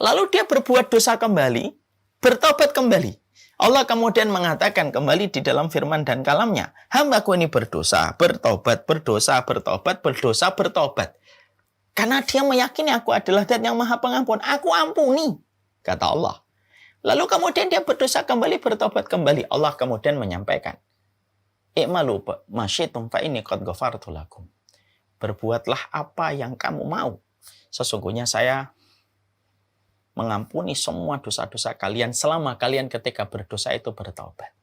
Lalu dia berbuat dosa kembali, bertobat kembali. Allah kemudian mengatakan kembali di dalam firman dan kalamnya, hambaku ini berdosa, bertobat, berdosa, bertobat, berdosa, bertobat. Karena dia meyakini aku adalah zat yang maha pengampun, aku ampuni, kata Allah. Lalu kemudian dia berdosa kembali, bertobat kembali. Allah kemudian menyampaikan, i'malu masyitum fa inni qad ghafartu lakum. Berbuatlah apa yang kamu mau. Sesungguhnya saya mengampuni semua dosa-dosa kalian selama kalian ketika berdosa itu bertaubat.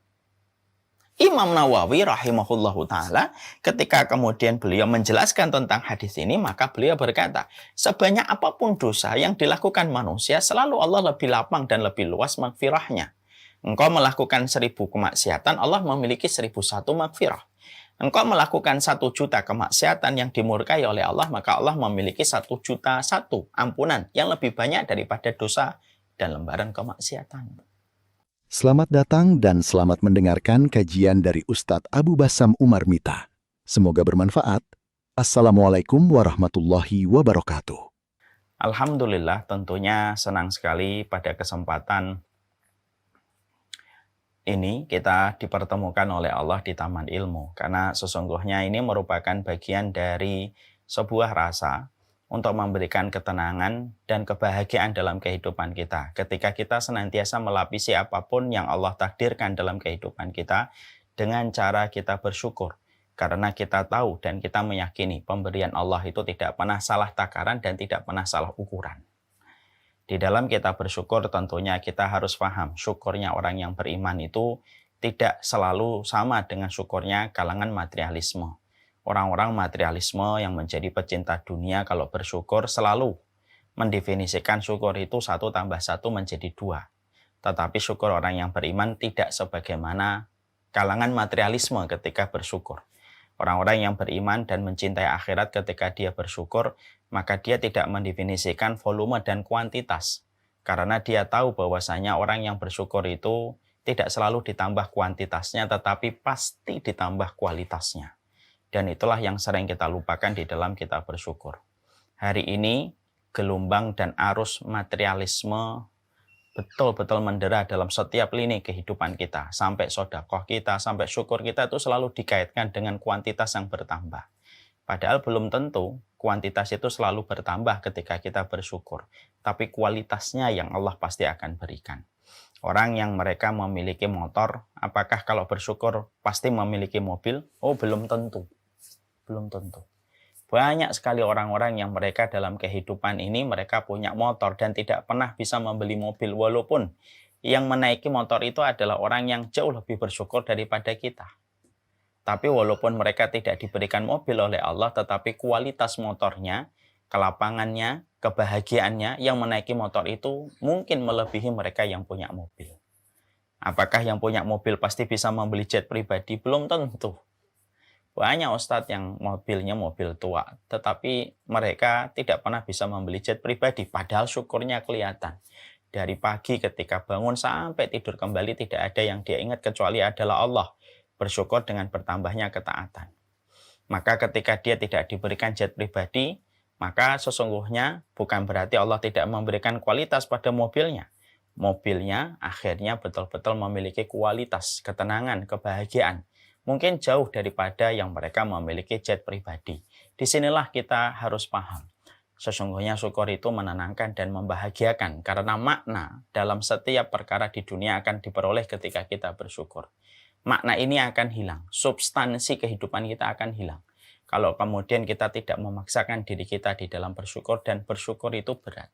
Imam Nawawi rahimahullahu ta'ala ketika kemudian beliau menjelaskan tentang hadis ini, maka beliau berkata, sebanyak apapun dosa yang dilakukan manusia, selalu Allah lebih lapang dan lebih luas maghfirahnya. Engkau melakukan 1000 kemaksiatan, Allah memiliki 1001 maghfirah. Engkau melakukan 1 juta kemaksiatan yang dimurkai oleh Allah, maka Allah memiliki 1 juta 1 ampunan yang lebih banyak daripada dosa dan lembaran kemaksiatan. Selamat datang dan selamat mendengarkan kajian dari Ustadz Abu Bassam Umar Mita. Semoga bermanfaat. Assalamualaikum warahmatullahi wabarakatuh. Alhamdulillah, tentunya senang sekali pada kesempatan ini kita dipertemukan oleh Allah di Taman Ilmu, karena sesungguhnya ini merupakan bagian dari sebuah rasa untuk memberikan ketenangan dan kebahagiaan dalam kehidupan kita. Ketika kita senantiasa melapisi apapun yang Allah takdirkan dalam kehidupan kita dengan cara kita bersyukur. Karena kita tahu dan kita meyakini pemberian Allah itu tidak pernah salah takaran dan tidak pernah salah ukuran. Di dalam kita bersyukur tentunya kita harus paham syukurnya orang yang beriman itu tidak selalu sama dengan syukurnya kalangan materialisme. Orang-orang materialisme yang menjadi pecinta dunia kalau bersyukur selalu mendefinisikan syukur itu 1 tambah 1 menjadi 2. Tetapi syukur orang yang beriman tidak sebagaimana kalangan materialisme ketika bersyukur. Orang-orang yang beriman dan mencintai akhirat ketika dia bersyukur, maka dia tidak mendefinisikan volume dan kuantitas. Karena dia tahu bahwasanya orang yang bersyukur itu tidak selalu ditambah kuantitasnya, tetapi pasti ditambah kualitasnya. Dan itulah yang sering kita lupakan di dalam kita bersyukur. Hari ini, gelombang dan arus materialisme betul-betul mendera dalam setiap lini kehidupan kita. Sampai sedekah kita, sampai syukur kita itu selalu dikaitkan dengan kuantitas yang bertambah. Padahal belum tentu kuantitas itu selalu bertambah ketika kita bersyukur. Tapi kualitasnya yang Allah pasti akan berikan. Orang yang mereka memiliki motor, apakah kalau bersyukur pasti memiliki mobil? Oh, belum tentu. Belum tentu. Banyak sekali orang-orang yang mereka dalam kehidupan ini mereka punya motor dan tidak pernah bisa membeli mobil, walaupun yang menaiki motor itu adalah orang yang jauh lebih bersyukur daripada kita. Tapi walaupun mereka tidak diberikan mobil oleh Allah, tetapi kualitas motornya, kelapangannya, kebahagiaannya yang menaiki motor itu mungkin melebihi mereka yang punya mobil. Apakah yang punya mobil pasti bisa membeli jet pribadi? Belum tentu. Banyak ustadz yang mobilnya mobil tua, tetapi mereka tidak pernah bisa membeli jet pribadi, padahal syukurnya kelihatan. Dari pagi ketika bangun sampai tidur kembali tidak ada yang dia ingat kecuali adalah Allah. Bersyukur dengan bertambahnya ketaatan. Maka ketika dia tidak diberikan jet pribadi, maka sesungguhnya bukan berarti Allah tidak memberikan kualitas pada mobilnya. Mobilnya akhirnya betul-betul memiliki kualitas, ketenangan, kebahagiaan. Mungkin jauh daripada yang mereka memiliki jet pribadi. Disinilah kita harus paham. Sesungguhnya syukur itu menenangkan dan membahagiakan karena makna dalam setiap perkara di dunia akan diperoleh ketika kita bersyukur. Makna ini akan hilang, substansi kehidupan kita akan hilang. Kalau kemudian kita tidak memaksakan diri kita di dalam bersyukur, dan bersyukur itu berat.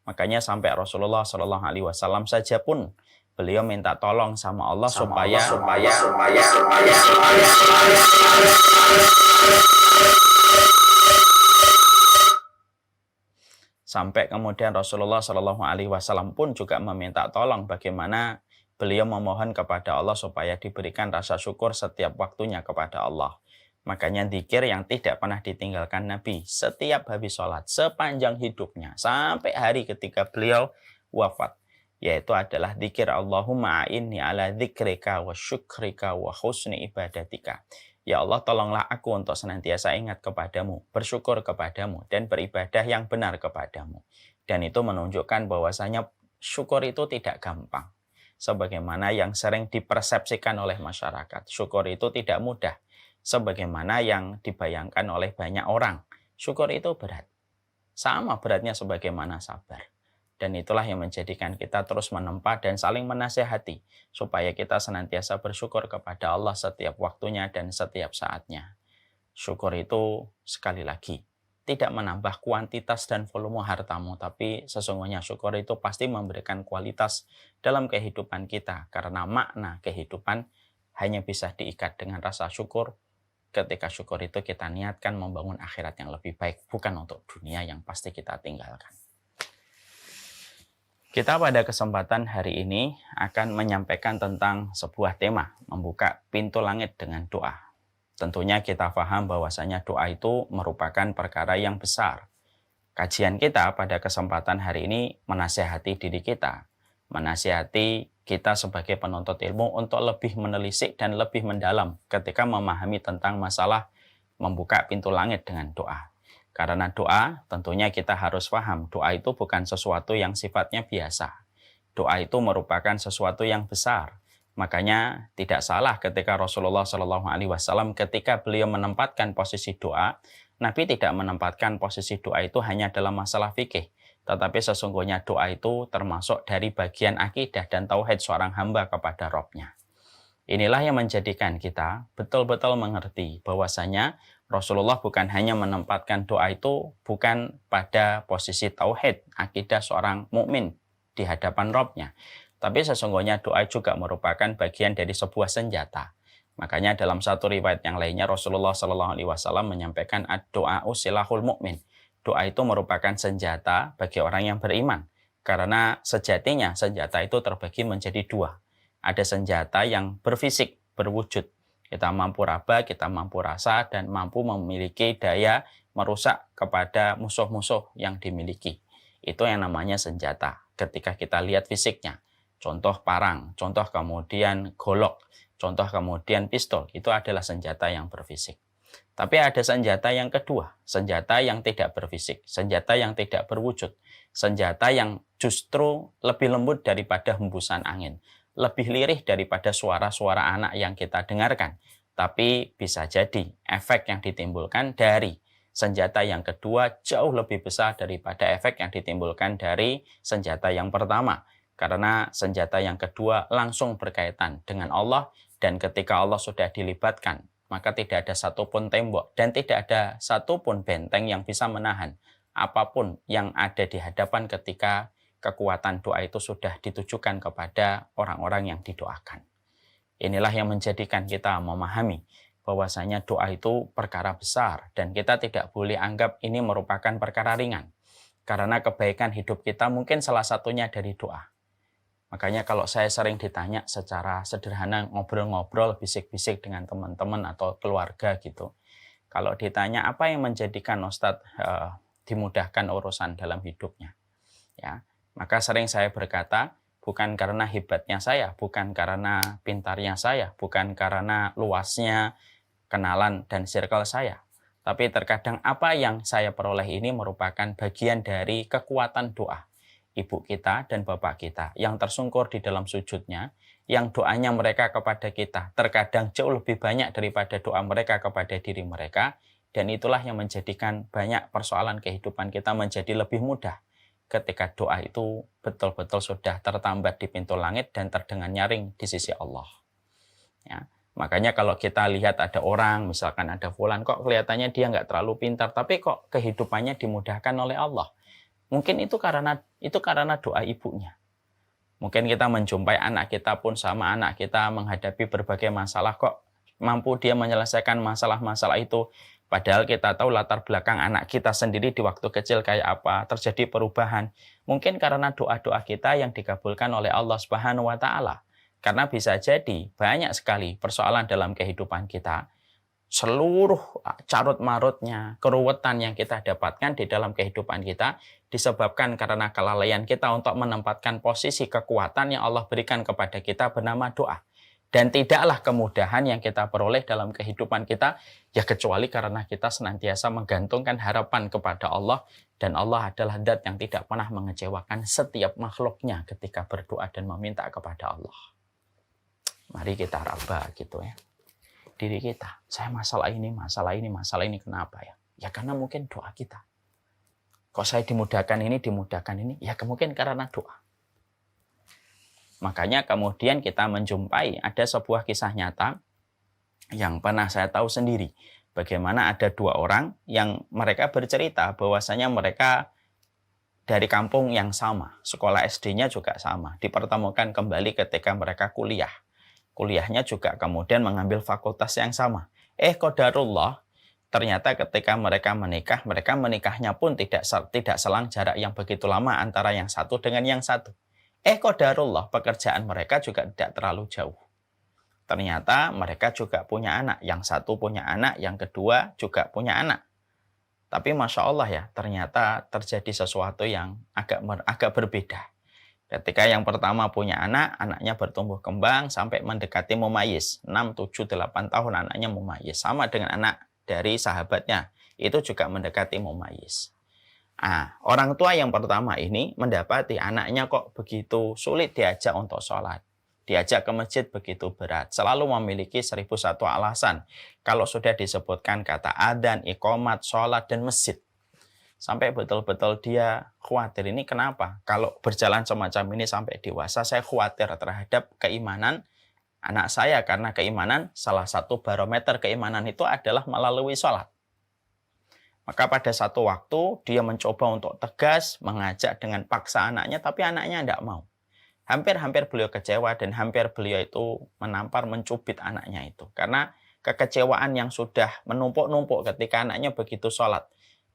Makanya sampai Rasulullah SAW saja pun beliau minta tolong sama Allah supaya sampai kemudian Rasulullah SAW pun juga meminta tolong bagaimana beliau memohon kepada Allah supaya diberikan rasa syukur setiap waktunya kepada Allah. Makanya zikir yang tidak pernah ditinggalkan Nabi setiap habis sholat sepanjang hidupnya sampai hari ketika beliau wafat, yaitu adalah zikir Allahumma a'inni ala dzikrika wa syukrika wa husni ibadatika. Ya Allah, tolonglah aku untuk senantiasa ingat kepadamu, bersyukur kepadamu, dan beribadah yang benar kepadamu. Dan itu menunjukkan bahwasanya syukur itu tidak gampang. Sebagaimana yang sering dipersepsikan oleh masyarakat, syukur itu tidak mudah. Sebagaimana yang dibayangkan oleh banyak orang, syukur itu berat. Sama beratnya sebagaimana sabar. Dan itulah yang menjadikan kita terus menempa dan saling menasehati, supaya kita senantiasa bersyukur kepada Allah setiap waktunya dan setiap saatnya. Syukur itu, sekali lagi, tidak menambah kuantitas dan volume hartamu, tapi sesungguhnya syukur itu pasti memberikan kualitas dalam kehidupan kita, karena makna kehidupan hanya bisa diikat dengan rasa syukur. Ketika syukur itu kita niatkan membangun akhirat yang lebih baik, bukan untuk dunia yang pasti kita tinggalkan. Kita pada kesempatan hari ini akan menyampaikan tentang sebuah tema, membuka pintu langit dengan doa. Tentunya kita paham bahwasanya doa itu merupakan perkara yang besar. Kajian kita pada kesempatan hari ini menasihati diri kita, menasihati kita sebagai penuntut ilmu untuk lebih menelisik dan lebih mendalam ketika memahami tentang masalah membuka pintu langit dengan doa. Karena doa, tentunya kita harus paham, doa itu bukan sesuatu yang sifatnya biasa. Doa itu merupakan sesuatu yang besar. Makanya tidak salah ketika Rasulullah SAW ketika beliau menempatkan posisi doa, Nabi tidak menempatkan posisi doa itu hanya dalam masalah fikih. Tetapi sesungguhnya doa itu termasuk dari bagian akidah dan tauhid seorang hamba kepada Rabb-Nya. Inilah yang menjadikan kita betul-betul mengerti bahwasanya Rasulullah bukan hanya menempatkan doa itu bukan pada posisi tauhid, akidah seorang mukmin di hadapan Rabb-Nya. Tapi sesungguhnya doa juga merupakan bagian dari sebuah senjata. Makanya dalam satu riwayat yang lainnya Rasulullah SAW menyampaikan doa silahul mukmin. Doa itu merupakan senjata bagi orang yang beriman. Karena sejatinya senjata itu terbagi menjadi dua. Ada senjata yang berfisik, berwujud. Kita mampu raba, kita mampu rasa, dan mampu memiliki daya merusak kepada musuh-musuh yang dimiliki. Itu yang namanya senjata. Ketika kita lihat fisiknya, contoh parang, contoh kemudian golok, contoh kemudian pistol, itu adalah senjata yang berfisik. Tapi ada senjata yang kedua, senjata yang tidak berfisik, senjata yang tidak berwujud, senjata yang justru lebih lembut daripada hembusan angin, lebih lirih daripada suara-suara anak yang kita dengarkan. Tapi bisa jadi efek yang ditimbulkan dari senjata yang kedua jauh lebih besar daripada efek yang ditimbulkan dari senjata yang pertama. Karena senjata yang kedua langsung berkaitan dengan Allah, dan ketika Allah sudah dilibatkan, maka tidak ada satupun tembok dan tidak ada satupun benteng yang bisa menahan apapun yang ada di hadapan ketika kekuatan doa itu sudah ditujukan kepada orang-orang yang didoakan. Inilah yang menjadikan kita memahami bahwasanya doa itu perkara besar dan kita tidak boleh anggap ini merupakan perkara ringan. Karena kebaikan hidup kita mungkin salah satunya dari doa. Makanya kalau saya sering ditanya secara sederhana, ngobrol-ngobrol, bisik-bisik dengan teman-teman atau keluarga gitu. Kalau ditanya apa yang menjadikan Ustadz dimudahkan urusan dalam hidupnya, ya, maka sering saya berkata, bukan karena hebatnya saya, bukan karena pintarnya saya, bukan karena luasnya kenalan dan circle saya. Tapi terkadang apa yang saya peroleh ini merupakan bagian dari kekuatan doa. Ibu kita dan bapak kita yang tersungkur di dalam sujudnya, yang doanya mereka kepada kita terkadang jauh lebih banyak daripada doa mereka kepada diri mereka. Dan itulah yang menjadikan banyak persoalan kehidupan kita menjadi lebih mudah. Ketika doa itu betul-betul sudah tertambat di pintu langit dan terdengar nyaring di sisi Allah. Ya, makanya kalau kita lihat ada orang, misalkan ada fulan, kok kelihatannya dia nggak terlalu pintar, tapi kok kehidupannya dimudahkan oleh Allah. Mungkin itu karena doa ibunya. Mungkin kita menjumpai anak kita pun sama anak kita menghadapi berbagai masalah, kok mampu dia menyelesaikan masalah-masalah itu. Padahal kita tahu latar belakang anak kita sendiri di waktu kecil kayak apa, terjadi perubahan. Mungkin karena doa-doa kita yang dikabulkan oleh Allah Subhanahu wa Ta'ala. Karena bisa jadi banyak sekali persoalan dalam kehidupan kita. Seluruh carut-marutnya, keruwetan yang kita dapatkan di dalam kehidupan kita disebabkan karena kelalaian kita untuk menempatkan posisi kekuatan yang Allah berikan kepada kita bernama doa. Dan tidaklah kemudahan yang kita peroleh dalam kehidupan kita, ya kecuali karena kita senantiasa menggantungkan harapan kepada Allah, dan Allah adalah zat yang tidak pernah mengecewakan setiap makhluknya ketika berdoa dan meminta kepada Allah. Mari kita raba gitu ya. Diri kita, saya masalah ini, kenapa ya? Ya karena mungkin doa kita. Kok saya dimudahkan ini, ya mungkin karena doa. Makanya kemudian kita menjumpai ada sebuah kisah nyata yang pernah saya tahu sendiri. Bagaimana ada dua orang yang mereka bercerita bahwasanya mereka dari kampung yang sama. Sekolah SD-nya juga sama. Dipertemukan kembali ketika mereka kuliah. Kuliahnya juga kemudian mengambil fakultas yang sama. Qadarullah, ternyata ketika mereka menikah, menikahnya pun tidak selang jarak yang begitu lama antara yang satu dengan yang satu. Qadarullah, pekerjaan mereka juga tidak terlalu jauh. Ternyata mereka juga punya anak. Yang satu punya anak, yang kedua juga punya anak. Tapi Masya Allah ya, ternyata terjadi sesuatu yang agak berbeda. Ketika yang pertama punya anak, anaknya bertumbuh kembang sampai mendekati mumayyiz. 6, 7, 8 tahun anaknya mumayyiz. Sama dengan anak dari sahabatnya, itu juga mendekati mumayyiz. Orang tua yang pertama ini mendapati anaknya kok begitu sulit diajak untuk sholat. Diajak ke masjid begitu berat. Selalu memiliki 1001 alasan. Kalau sudah disebutkan kata adzan, iqomat, sholat, dan masjid. Sampai betul-betul dia khawatir. Ini kenapa? Kalau berjalan semacam ini sampai dewasa, saya khawatir terhadap keimanan anak saya. Karena keimanan, salah satu barometer keimanan itu adalah melalui sholat. Maka pada satu waktu dia mencoba untuk tegas, mengajak dengan paksa anaknya, tapi anaknya tidak mau. Hampir-hampir beliau kecewa dan hampir beliau itu menampar, mencubit anaknya itu. Karena kekecewaan yang sudah menumpuk-numpuk ketika anaknya begitu sholat.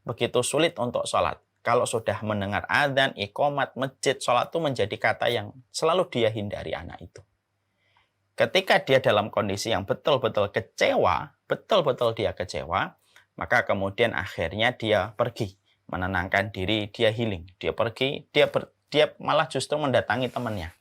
Begitu sulit untuk sholat. Kalau sudah mendengar adzan, iqomat, masjid, sholat itu menjadi kata yang selalu dia hindari anak itu. Ketika dia dalam kondisi yang betul-betul kecewa, maka kemudian akhirnya dia pergi, menenangkan diri, dia healing. Dia pergi, dia malah justru mendatangi temannya.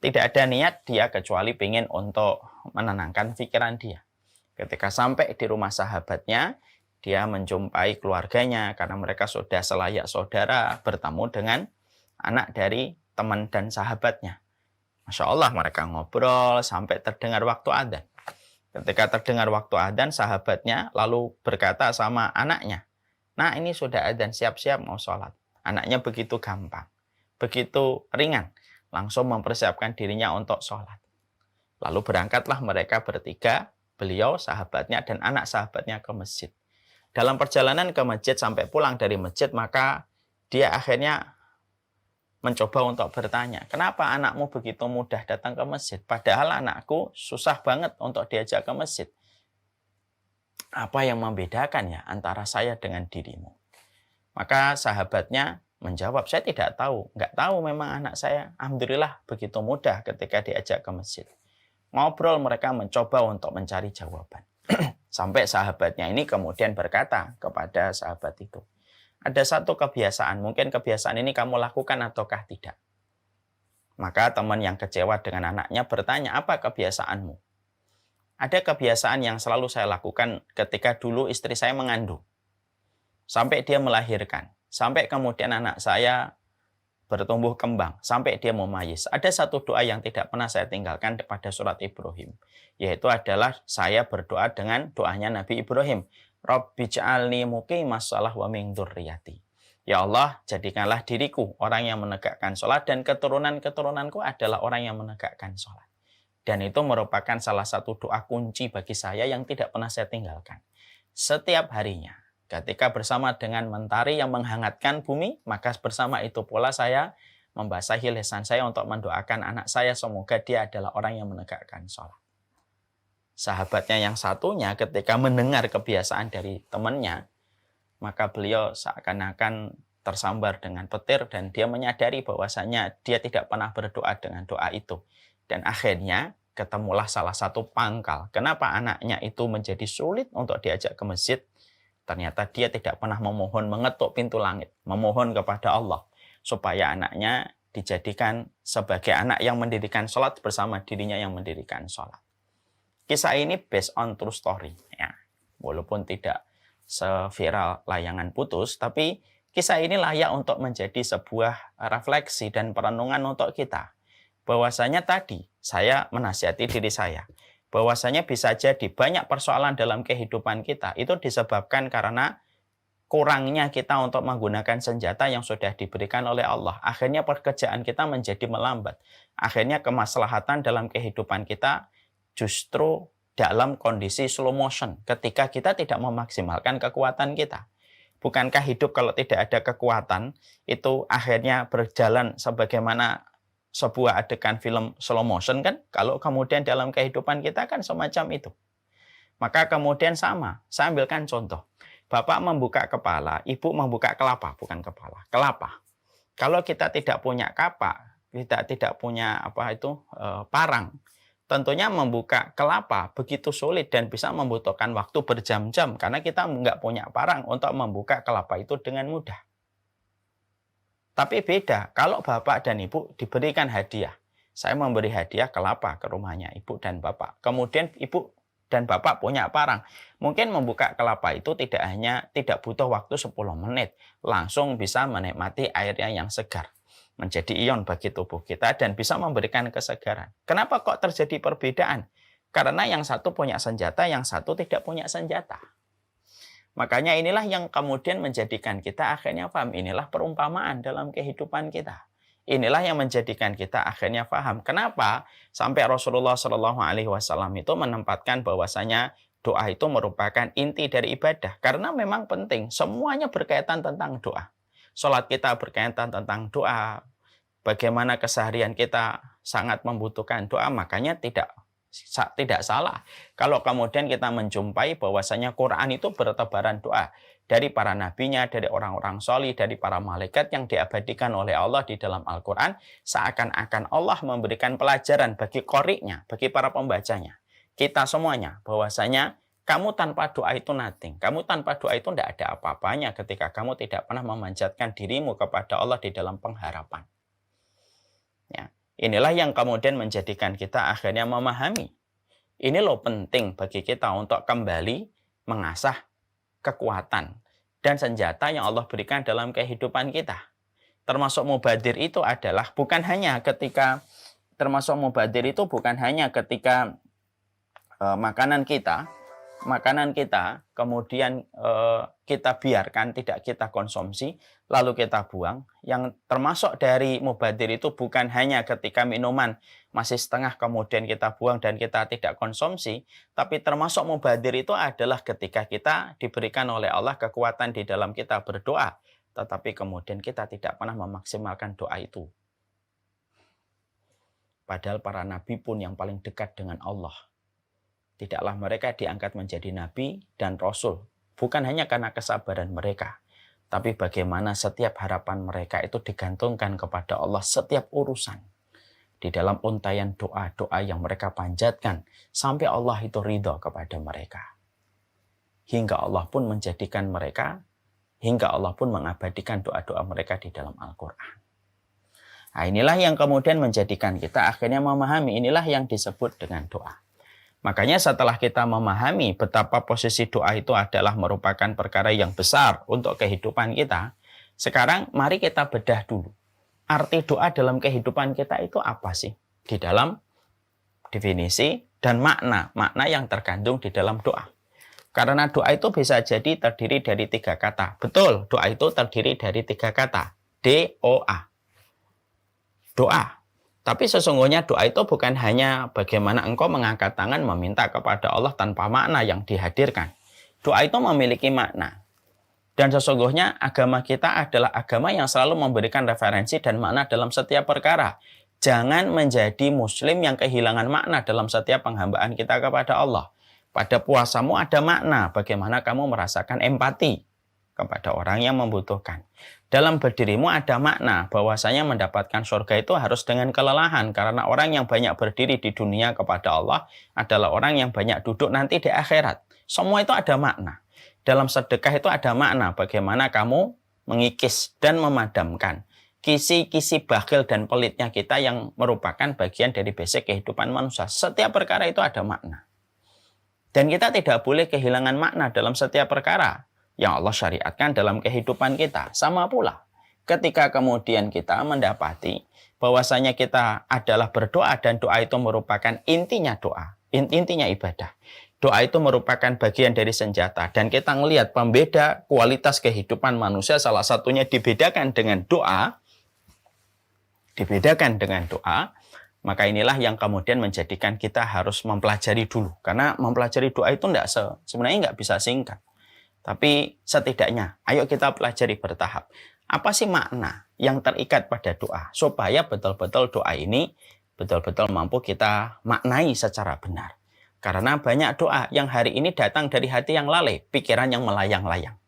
Tidak ada niat dia kecuali ingin untuk menenangkan pikiran dia. Ketika sampai di rumah sahabatnya, dia menjumpai keluarganya karena mereka sudah selayak saudara bertemu dengan anak dari teman dan sahabatnya. Masya Allah, mereka ngobrol sampai terdengar waktu adzan. Ketika terdengar waktu adzan, sahabatnya lalu berkata sama anaknya, "Nah, ini sudah adzan, siap-siap mau sholat." Anaknya begitu gampang, begitu ringan, langsung mempersiapkan dirinya untuk sholat. Lalu berangkatlah mereka bertiga, beliau, sahabatnya, dan anak sahabatnya ke masjid. Dalam perjalanan ke masjid sampai pulang dari masjid, maka dia akhirnya mencoba untuk bertanya, kenapa anakmu begitu mudah datang ke masjid? Padahal anakku susah banget untuk diajak ke masjid. Apa yang membedakan ya antara saya dengan dirimu? Maka sahabatnya menjawab, saya tidak tahu. Nggak tahu memang anak saya. Alhamdulillah begitu mudah ketika diajak ke masjid. Ngobrol mereka mencoba untuk mencari jawaban. Sampai sahabatnya ini kemudian berkata kepada sahabat itu, ada satu kebiasaan, mungkin kebiasaan ini kamu lakukan ataukah tidak? Maka teman yang kecewa dengan anaknya bertanya, apa kebiasaanmu? Ada kebiasaan yang selalu saya lakukan ketika dulu istri saya mengandung. Sampai dia melahirkan. Sampai kemudian anak saya bertumbuh kembang. Sampai dia mumayyiz. Ada satu doa yang tidak pernah saya tinggalkan pada surat Ibrahim. Yaitu adalah saya berdoa dengan doanya Nabi Ibrahim. Rabbi ja'alni muqimas shalah wa min dzurriyyati. Ya Allah, jadikanlah diriku orang yang menegakkan sholat dan keturunan-keturunanku adalah orang yang menegakkan sholat. Dan itu merupakan salah satu doa kunci bagi saya yang tidak pernah saya tinggalkan. Setiap harinya, ketika bersama dengan mentari yang menghangatkan bumi, maka bersama itu pula saya membasahi lisan saya untuk mendoakan anak saya semoga dia adalah orang yang menegakkan sholat. Sahabatnya yang satunya ketika mendengar kebiasaan dari temannya, maka beliau seakan-akan tersambar dengan petir dan dia menyadari bahwasanya dia tidak pernah berdoa dengan doa itu. Dan akhirnya ketemulah salah satu pangkal. Kenapa anaknya itu menjadi sulit untuk diajak ke masjid? Ternyata dia tidak pernah memohon mengetuk pintu langit, memohon kepada Allah supaya anaknya dijadikan sebagai anak yang mendirikan sholat bersama dirinya yang mendirikan sholat. Kisah ini based on true story. Ya. Walaupun tidak seviral layangan putus, tapi kisah ini layak untuk menjadi sebuah refleksi dan perenungan untuk kita. Bahwasanya tadi saya menasihati diri saya, bahwasanya bisa jadi banyak persoalan dalam kehidupan kita itu disebabkan karena kurangnya kita untuk menggunakan senjata yang sudah diberikan oleh Allah. Akhirnya pekerjaan kita menjadi melambat. Akhirnya kemaslahatan dalam kehidupan kita justru dalam kondisi slow motion ketika kita tidak memaksimalkan kekuatan kita. Bukankah hidup kalau tidak ada kekuatan itu akhirnya berjalan sebagaimana sebuah adegan film slow motion kan? Kalau kemudian dalam kehidupan kita kan semacam itu. Maka kemudian sama, saya ambilkan contoh. Bapak membuka kepala, ibu membuka kelapa, bukan kepala, kelapa. Kalau kita tidak punya kapak, kita tidak punya parang, tentunya membuka kelapa begitu sulit dan bisa membutuhkan waktu berjam-jam karena kita nggak punya parang untuk membuka kelapa itu dengan mudah. Tapi beda, kalau bapak dan ibu diberikan hadiah. Saya memberi hadiah kelapa ke rumahnya ibu dan bapak. Kemudian ibu dan bapak punya parang. Mungkin membuka kelapa itu tidak butuh waktu 10 menit. Langsung bisa menikmati airnya yang segar. Menjadi ion bagi tubuh kita dan bisa memberikan kesegaran. Kenapa kok terjadi perbedaan? Karena yang satu punya senjata, yang satu tidak punya senjata. Makanya inilah yang kemudian menjadikan kita akhirnya paham. Inilah perumpamaan dalam kehidupan kita. Inilah yang menjadikan kita akhirnya paham. Kenapa sampai Rasulullah SAW itu menempatkan bahwasanya doa itu merupakan inti dari ibadah. Karena memang penting. Semuanya berkaitan tentang doa. Sholat kita berkaitan tentang doa. Bagaimana keseharian kita sangat membutuhkan doa. Makanya tidak salah kalau kemudian kita menjumpai bahwasanya Quran itu bertebaran doa dari para nabinya, dari orang-orang solih, dari para malaikat yang diabadikan oleh Allah di dalam Al-Quran, seakan-akan Allah memberikan pelajaran bagi qori'nya, bagi para pembacanya, kita semuanya, bahwasanya kamu tanpa doa itu nothing, kamu tanpa doa itu tidak ada apa-apanya ketika kamu tidak pernah memanjatkan dirimu kepada Allah di dalam pengharapan. Ya. Inilah yang kemudian menjadikan kita akhirnya memahami. Ini loh penting bagi kita untuk kembali mengasah kekuatan dan senjata yang Allah berikan dalam kehidupan kita. Termasuk mubadir itu adalah bukan hanya ketika makanan kita kemudian kita biarkan, tidak kita konsumsi, lalu kita buang. Yang termasuk dari mubadir itu bukan hanya ketika minuman masih setengah kemudian kita buang dan kita tidak konsumsi, tapi termasuk mubadir itu adalah ketika kita diberikan oleh Allah kekuatan di dalam kita berdoa, tetapi kemudian kita tidak pernah memaksimalkan doa itu. Padahal para nabi pun yang paling dekat dengan Allah, tidaklah mereka diangkat menjadi nabi dan rasul, bukan hanya karena kesabaran mereka, tapi bagaimana setiap harapan mereka itu digantungkan kepada Allah setiap urusan. Di dalam untaian doa-doa yang mereka panjatkan, sampai Allah itu ridho kepada mereka. Hingga Allah pun mengabadikan doa-doa mereka di dalam Al-Quran. Nah, inilah yang kemudian menjadikan kita akhirnya memahami, inilah yang disebut dengan doa. Makanya setelah kita memahami betapa posisi doa itu adalah merupakan perkara yang besar untuk kehidupan kita, sekarang mari kita bedah dulu. Arti doa dalam kehidupan kita itu apa sih? Di dalam definisi dan makna yang terkandung di dalam doa. Karena doa itu bisa jadi terdiri dari 3 kata. Betul, doa itu terdiri dari 3 kata. D-O-A. Doa. Tapi sesungguhnya doa itu bukan hanya bagaimana engkau mengangkat tangan meminta kepada Allah tanpa makna yang dihadirkan. Doa itu memiliki makna. Dan sesungguhnya agama kita adalah agama yang selalu memberikan referensi dan makna dalam setiap perkara. Jangan menjadi muslim yang kehilangan makna dalam setiap penghambaan kita kepada Allah. Pada puasamu ada makna bagaimana kamu merasakan empati kepada orang yang membutuhkan. Dalam berdirimu ada makna bahwasanya mendapatkan surga itu harus dengan kelelahan, karena orang yang banyak berdiri di dunia kepada Allah adalah orang yang banyak duduk nanti di akhirat. Semua itu ada makna. Dalam sedekah itu ada makna bagaimana kamu mengikis dan memadamkan kisi-kisi bakhil dan pelitnya kita yang merupakan bagian dari basic kehidupan manusia. Setiap perkara itu ada makna. Dan kita tidak boleh kehilangan makna dalam setiap perkara yang Allah syariatkan dalam kehidupan kita. Sama pula, ketika kemudian kita mendapati bahwasanya kita adalah berdoa dan doa itu merupakan intinya doa, intinya ibadah. Doa itu merupakan bagian dari senjata. Dan kita melihat pembeda kualitas kehidupan manusia, salah satunya dibedakan dengan doa. Maka inilah yang kemudian menjadikan kita harus mempelajari dulu. Karena mempelajari doa itu sebenarnya nggak bisa singkat. Tapi setidaknya, ayo kita pelajari bertahap. Apa sih makna yang terikat pada doa? Supaya betul-betul doa ini betul-betul mampu kita maknai secara benar. Karena banyak doa yang hari ini datang dari hati yang lalai, pikiran yang melayang-layang.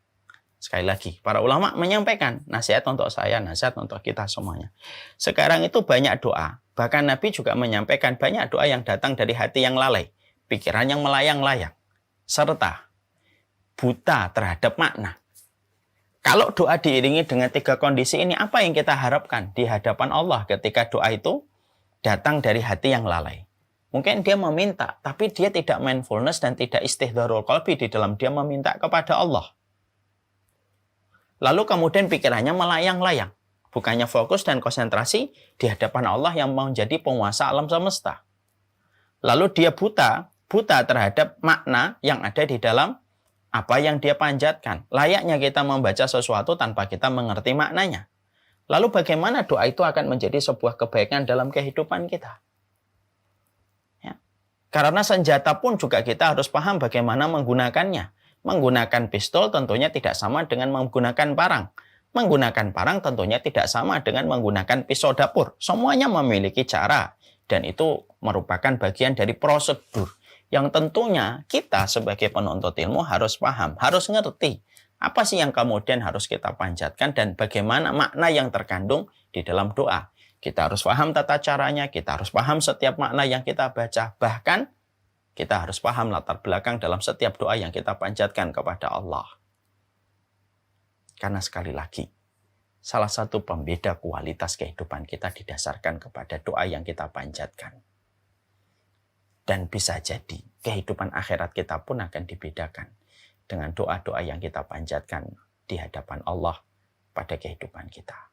Sekali lagi, para ulama menyampaikan nasihat untuk saya, nasihat untuk kita semuanya. Sekarang itu banyak doa. Bahkan Nabi juga menyampaikan banyak doa yang datang dari hati yang lalai, pikiran yang melayang-layang, serta buta terhadap makna. Kalau doa diiringi dengan 3 kondisi ini, apa yang kita harapkan di hadapan Allah ketika doa itu datang dari hati yang lalai? Mungkin dia meminta, tapi dia tidak mindfulness dan tidak istihdharul qalbi di dalam dia meminta kepada Allah. Lalu kemudian pikirannya melayang-layang. Bukannya fokus dan konsentrasi di hadapan Allah yang mau menjadi penguasa alam semesta. Lalu dia buta terhadap makna yang ada di dalam apa yang dia panjatkan. Layaknya kita membaca sesuatu tanpa kita mengerti maknanya. Lalu bagaimana doa itu akan menjadi sebuah kebaikan dalam kehidupan kita? Karena senjata pun juga kita harus paham bagaimana menggunakannya. Menggunakan pistol tentunya tidak sama dengan menggunakan parang. Menggunakan parang tentunya tidak sama dengan menggunakan pisau dapur. Semuanya memiliki cara. Dan itu merupakan bagian dari prosedur. Yang tentunya kita sebagai penuntut ilmu harus paham, harus ngerti. Apa sih yang kemudian harus kita panjatkan dan bagaimana makna yang terkandung di dalam doa. Kita harus paham tata caranya, kita harus paham setiap makna yang kita baca. Bahkan kita harus paham latar belakang dalam setiap doa yang kita panjatkan kepada Allah. Karena sekali lagi, salah satu pembeda kualitas kehidupan kita didasarkan kepada doa yang kita panjatkan. Dan bisa jadi kehidupan akhirat kita pun akan dibedakan dengan doa-doa yang kita panjatkan di hadapan Allah pada kehidupan kita.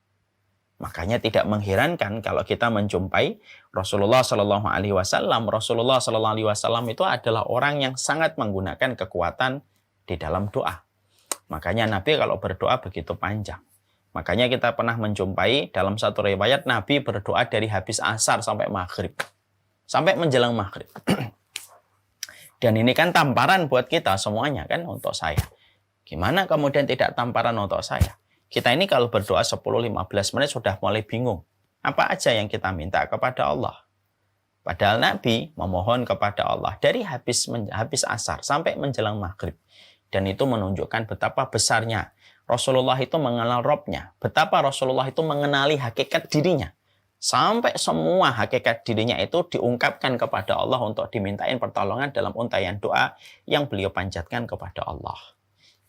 Makanya tidak mengherankan kalau kita menjumpai Rasulullah Shallallahu Alaihi Wasallam. Rasulullah Shallallahu Alaihi Wasallam itu adalah orang yang sangat menggunakan kekuatan di dalam doa. Makanya Nabi kalau berdoa begitu panjang. Makanya kita pernah menjumpai dalam satu riwayat Nabi berdoa dari habis asar sampai maghrib. Sampai menjelang maghrib. Dan ini kan tamparan buat kita semuanya kan untuk saya. Gimana kemudian tidak tamparan untuk saya? Kita ini kalau berdoa 10-15 menit sudah mulai bingung. Apa aja yang kita minta kepada Allah? Padahal Nabi memohon kepada Allah dari habis asar sampai menjelang maghrib. Dan itu menunjukkan betapa besarnya Rasulullah itu mengenal Robnya. Betapa Rasulullah itu mengenali hakikat dirinya. Sampai semua hakikat dirinya itu diungkapkan kepada Allah untuk dimintain pertolongan dalam untayan doa yang beliau panjatkan kepada Allah.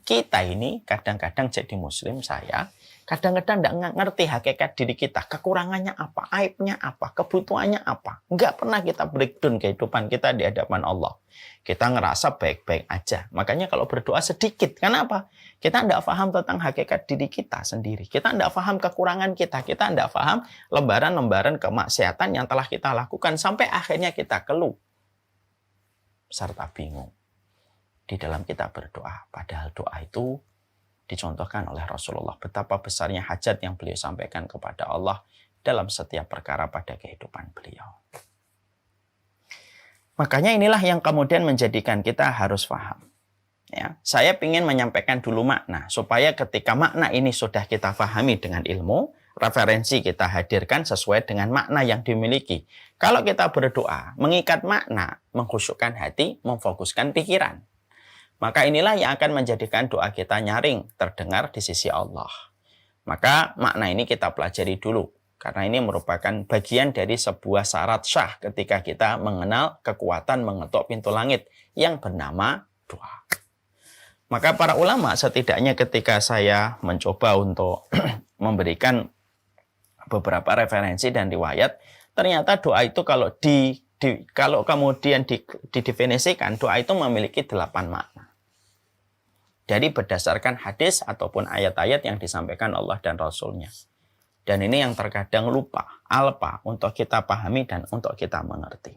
Kita ini kadang-kadang jadi muslim saya, kadang-kadang tidak ngerti hakikat diri kita, kekurangannya apa, aibnya apa, kebutuhannya apa. Nggak pernah kita breakdown kehidupan kita di hadapan Allah. Kita ngerasa baik-baik aja. Makanya kalau berdoa sedikit, kenapa? Kita tidak paham tentang hakikat diri kita sendiri. Kita tidak paham kekurangan kita. Kita tidak paham lembaran-lembaran kemaksiatan yang telah kita lakukan sampai akhirnya kita keluh serta bingung di dalam kita berdoa. Padahal doa itu dicontohkan oleh Rasulullah betapa besarnya hajat yang beliau sampaikan kepada Allah dalam setiap perkara pada kehidupan beliau. Makanya inilah yang kemudian menjadikan kita harus paham. Ya, saya ingin menyampaikan dulu makna supaya ketika makna ini sudah kita pahami dengan ilmu, referensi kita hadirkan sesuai dengan makna yang dimiliki. Kalau kita berdoa, mengikat makna, mengkhusyukkan hati, memfokuskan pikiran. Maka inilah yang akan menjadikan doa kita nyaring, terdengar di sisi Allah. Maka makna ini kita pelajari dulu. Karena ini merupakan bagian dari sebuah syarat syah ketika kita mengenal kekuatan mengetuk pintu langit yang bernama doa. Maka para ulama setidaknya ketika saya mencoba untuk memberikan beberapa referensi dan riwayat, ternyata doa itu kalau kemudian didefinisikan, doa itu memiliki 8 makna. Dari berdasarkan hadis ataupun ayat-ayat yang disampaikan Allah dan Rasul-Nya. Dan ini yang terkadang lupa, alpa untuk kita pahami dan untuk kita mengerti.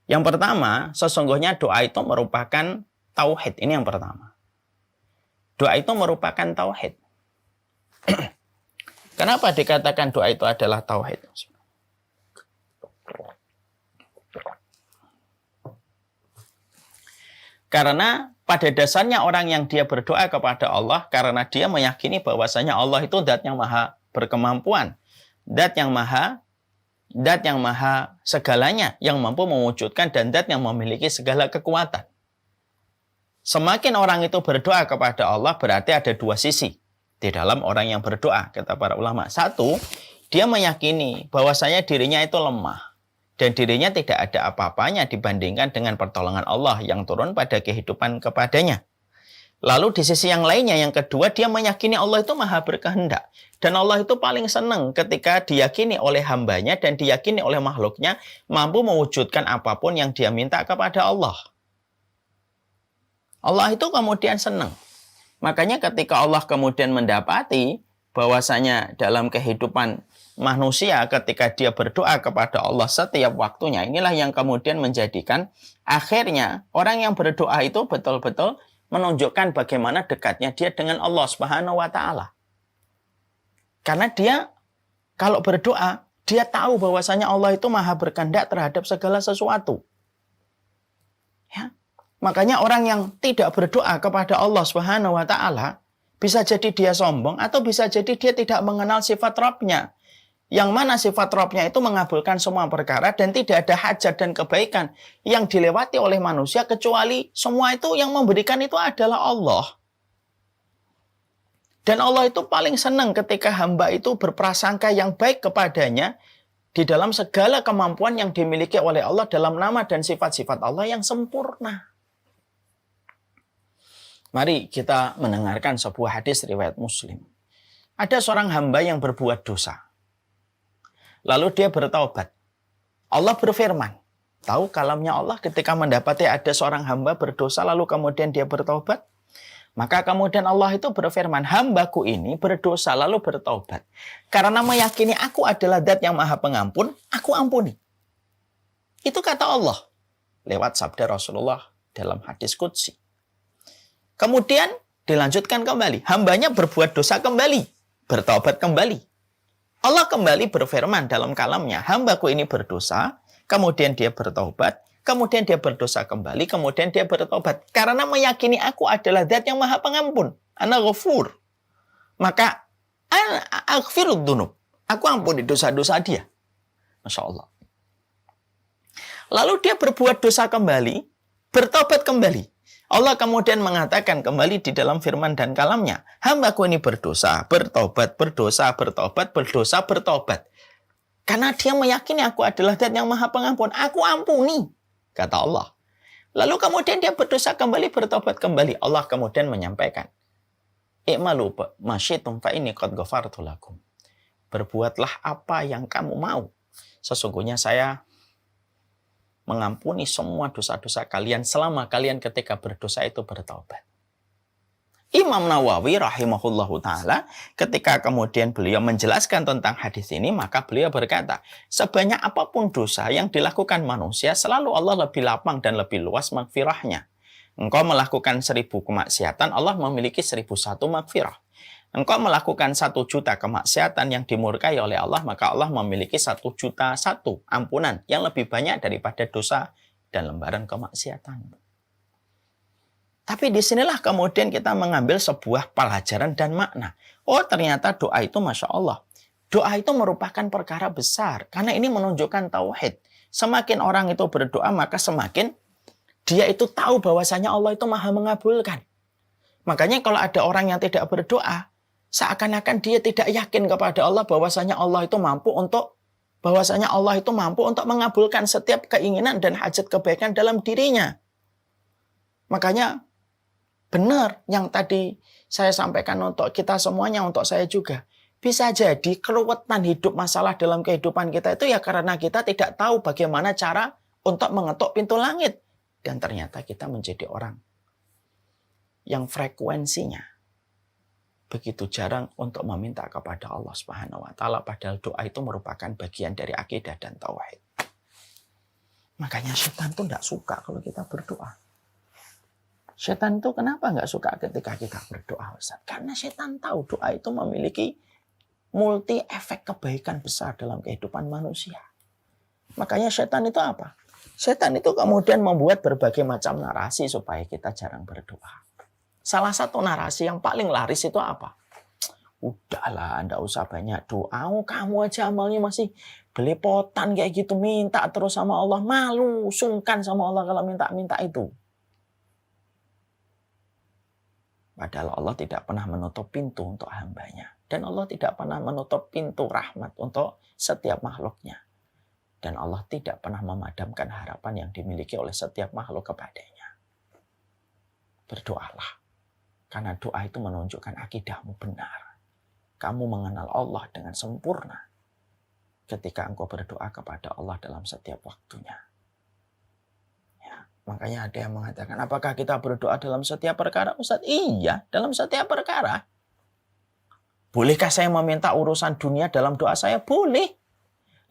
Yang pertama, sesungguhnya doa itu merupakan tauhid. Ini yang pertama. Doa itu merupakan tauhid. Kenapa dikatakan doa itu adalah tauhid? Karena pada dasarnya orang yang dia berdoa kepada Allah karena dia meyakini bahwasanya Allah itu zat yang maha berkemampuan, zat yang maha segalanya, yang mampu mewujudkan dan zat yang memiliki segala kekuatan. Semakin orang itu berdoa kepada Allah berarti ada 2 sisi di dalam orang yang berdoa, kata para ulama. 1, dia meyakini bahwasanya dirinya itu lemah dan dirinya tidak ada apa-apanya dibandingkan dengan pertolongan Allah yang turun pada kehidupan kepadanya. Lalu di sisi yang lainnya, yang kedua, dia meyakini Allah itu maha berkehendak. Dan Allah itu paling senang ketika diyakini oleh hambanya dan diyakini oleh makhluknya mampu mewujudkan apapun yang dia minta kepada Allah. Allah itu kemudian senang. Makanya ketika Allah kemudian mendapati bahwasanya dalam kehidupan manusia ketika dia berdoa kepada Allah setiap waktunya, inilah yang kemudian menjadikan akhirnya orang yang berdoa itu betul-betul menunjukkan bagaimana dekatnya dia dengan Allah Subhanahu wa taala. Karena dia kalau berdoa, dia tahu bahwasanya Allah itu maha berkehendak terhadap segala sesuatu. Ya. Makanya orang yang tidak berdoa kepada Allah Subhanahu wa taala bisa jadi dia sombong atau bisa jadi dia tidak mengenal sifat Rabb-nya. Yang mana sifat Rabb-nya itu mengabulkan semua perkara dan tidak ada hajat dan kebaikan yang dilewati oleh manusia kecuali semua itu yang memberikan itu adalah Allah. Dan Allah itu paling senang ketika hamba itu berprasangka yang baik kepadanya di dalam segala kemampuan yang dimiliki oleh Allah dalam nama dan sifat-sifat Allah yang sempurna. Mari kita mendengarkan sebuah hadis riwayat Muslim. Ada seorang hamba yang berbuat dosa. Lalu dia bertaubat. Allah berfirman. Tahu kalamnya Allah ketika mendapati ada seorang hamba berdosa lalu kemudian dia bertaubat? Maka kemudian Allah itu berfirman, hambaku ini berdosa lalu bertaubat. Karena meyakini aku adalah zat yang maha pengampun, aku ampuni. Itu kata Allah. Lewat sabda Rasulullah dalam hadis qudsi. Kemudian dilanjutkan kembali. Hambanya berbuat dosa kembali. Bertaubat kembali. Allah kembali berfirman dalam kalamnya. Hambaku ini berdosa. Kemudian dia bertaubat. Kemudian dia berdosa kembali. Kemudian dia bertaubat. Karena meyakini aku adalah zat yang maha pengampun. Ana ghafur. Maka aghfirud dzunub. Aku ampuni dosa-dosa dia. Masya Allah. Lalu dia berbuat dosa kembali. Bertaubat kembali. Allah kemudian mengatakan kembali di dalam firman dan kalamnya, hambaku ini berdosa, bertobat, berdosa, bertobat, berdosa, bertobat. Karena dia meyakini aku adalah zat yang maha pengampun, aku ampuni, kata Allah. Lalu kemudian dia berdosa kembali, bertobat kembali. Allah kemudian menyampaikan, i'malu masyitum fa inni qad ghafartu lakum. Berbuatlah apa yang kamu mau. Sesungguhnya saya mengampuni semua dosa-dosa kalian selama kalian ketika berdosa itu bertaubat. Imam Nawawi rahimahullahu ta'ala ketika kemudian beliau menjelaskan tentang hadis ini, maka beliau berkata, sebanyak apapun dosa yang dilakukan manusia, selalu Allah lebih lapang dan lebih luas maghfirahnya. Engkau melakukan 1000 kemaksiatan, Allah memiliki 1001 maghfirah. Engkau melakukan 1 juta kemaksiatan yang dimurkai oleh Allah, maka Allah memiliki 1.000.001 ampunan yang lebih banyak daripada dosa dan lembaran kemaksiatan. Tapi disinilah kemudian kita mengambil sebuah pelajaran dan makna. Oh, ternyata doa itu Masya Allah. Doa itu merupakan perkara besar karena ini menunjukkan tauhid. Semakin orang itu berdoa, maka semakin dia itu tahu bahwasanya Allah itu maha mengabulkan. Makanya kalau ada orang yang tidak berdoa, seakan-akan dia tidak yakin kepada Allah bahwasanya Allah itu mampu untuk mengabulkan setiap keinginan dan hajat kebaikan dalam dirinya. Makanya benar yang tadi saya sampaikan untuk kita semuanya, untuk saya juga. Bisa jadi keruwetan hidup, masalah dalam kehidupan kita itu ya karena kita tidak tahu bagaimana cara untuk mengetuk pintu langit. Dan ternyata kita menjadi orang yang frekuensinya begitu jarang untuk meminta kepada Allah Subhanahu wa taala, padahal doa itu merupakan bagian dari akidah dan tauhid. Makanya setan tuh enggak suka kalau kita berdoa. Setan itu kenapa enggak suka ketika kita berdoa, Ustaz? Karena setan tahu doa itu memiliki multi efek kebaikan besar dalam kehidupan manusia. Makanya setan itu apa? Setan itu kemudian membuat berbagai macam narasi supaya kita jarang berdoa. Salah satu narasi yang paling laris itu apa? Udahlah, Anda usah banyak doa. Oh, kamu aja amalnya masih belepotan kayak gitu. Minta terus sama Allah. Malu, sungkan sama Allah kalau minta-minta itu. Padahal Allah tidak pernah menutup pintu untuk hambanya. Dan Allah tidak pernah menutup pintu rahmat untuk setiap makhluknya. Dan Allah tidak pernah memadamkan harapan yang dimiliki oleh setiap makhluk kepadanya. Berdoalah. Karena doa itu menunjukkan akidahmu benar. Kamu mengenal Allah dengan sempurna ketika engkau berdoa kepada Allah dalam setiap waktunya. Ya, makanya ada yang mengatakan, apakah kita berdoa dalam setiap perkara, Ustaz? Iya, dalam setiap perkara. Bolehkah saya meminta urusan dunia dalam doa saya? Boleh.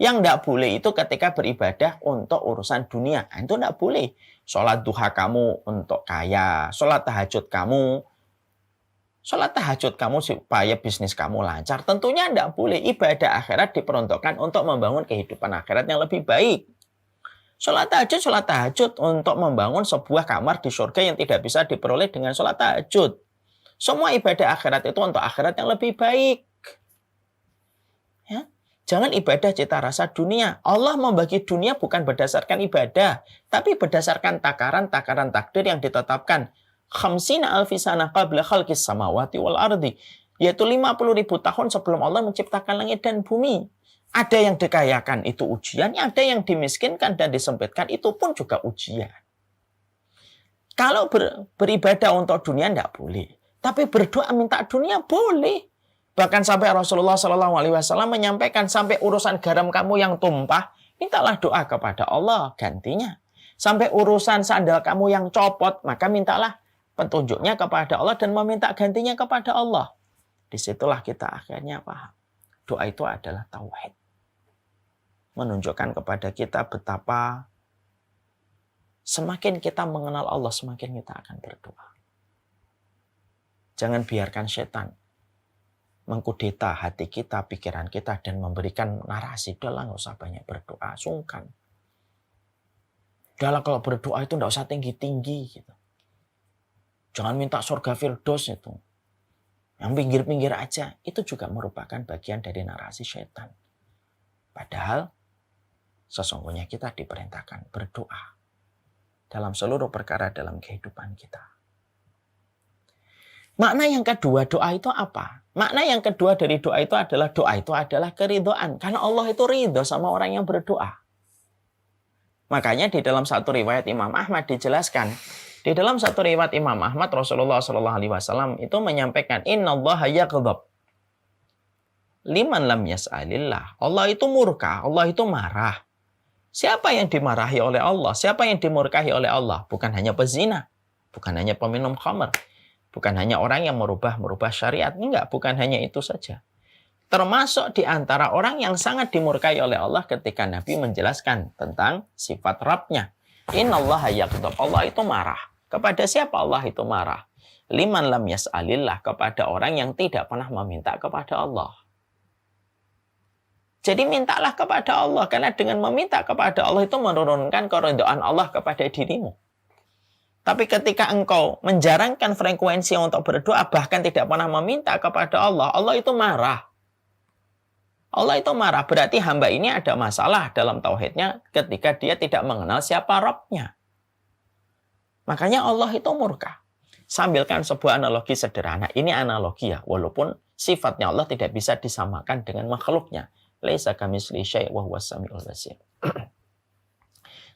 Yang tidak boleh itu ketika beribadah untuk urusan dunia. Itu tidak boleh. Sholat duha kamu untuk kaya. Sholat tahajud kamu supaya bisnis kamu lancar. Tentunya tidak boleh. Ibadah akhirat diperuntukkan untuk membangun kehidupan akhirat yang lebih baik. Sholat tahajud untuk membangun sebuah kamar di surga yang tidak bisa diperoleh dengan sholat tahajud. Semua ibadah akhirat itu untuk akhirat yang lebih baik. Ya. Jangan ibadah cita rasa dunia. Allah membagi dunia bukan berdasarkan ibadah, tapi berdasarkan takaran takdir yang ditetapkan. Khamsina alfi sanah qabla khalqis samawati wal ardi. Yaitu 50.000 tahun sebelum Allah menciptakan langit dan bumi. Ada yang dikayakan, itu ujian. Ada yang dimiskinkan dan disempitkan, itu pun juga ujian. Kalau beribadah untuk dunia, tidak boleh. Tapi berdoa minta dunia boleh. Bahkan sampai Rasulullah SAW menyampaikan, sampai urusan garam kamu yang tumpah, mintalah doa kepada Allah gantinya. Sampai urusan sandal kamu yang copot, maka mintalah petunjuknya kepada Allah dan meminta gantinya kepada Allah. Disitulah kita akhirnya paham. Doa itu adalah tauhid. Menunjukkan kepada kita betapa semakin kita mengenal Allah, semakin kita akan berdoa. Jangan biarkan setan mengkudeta hati kita, pikiran kita, dan memberikan narasi. Udahlah, nggak usah banyak berdoa, sungkan. Udahlah, kalau berdoa itu nggak usah tinggi-tinggi. Gitu. Jangan minta surga firdaus itu. Yang pinggir-pinggir aja, itu juga merupakan bagian dari narasi setan. Padahal, sesungguhnya kita diperintahkan berdoa dalam seluruh perkara dalam kehidupan kita. Makna yang kedua, doa itu apa? Makna yang kedua dari doa itu adalah keridhaan. Karena Allah itu ridho sama orang yang berdoa. Makanya di dalam satu riwayat Imam Ahmad dijelaskan. Di dalam satu riwayat Imam Ahmad, Rasulullah SAW itu menyampaikan, Innallaha yaghdab liman lam yas'alillah. Allah itu murka, Allah itu marah. Siapa yang dimarahi oleh Allah? Siapa yang dimurkahi oleh Allah? Bukan hanya pezina, bukan hanya peminum khamr. Bukan hanya orang yang merubah syariat. Enggak, bukan hanya itu saja. Termasuk di antara orang yang sangat dimurkai oleh Allah ketika Nabi menjelaskan tentang sifat Rabb-nya. Innallaha yaghdab. Allah itu marah. Kepada siapa Allah itu marah? Liman lam yas'alillah. Kepada orang yang tidak pernah meminta kepada Allah. Jadi mintalah kepada Allah. Karena dengan meminta kepada Allah itu menurunkan keridhaan Allah kepada dirimu. Tapi ketika engkau menjarangkan frekuensi untuk berdoa, bahkan tidak pernah meminta kepada Allah, Allah itu marah. Allah itu marah, berarti hamba ini ada masalah dalam tauhidnya ketika dia tidak mengenal siapa Rabb-nya. Makanya Allah itu murka. Sambilkan sebuah analogi sederhana. Ini analogi ya, walaupun sifatnya Allah tidak bisa disamakan dengan makhluknya. Laisa kamitslihi syai' wa huwas samiul basir.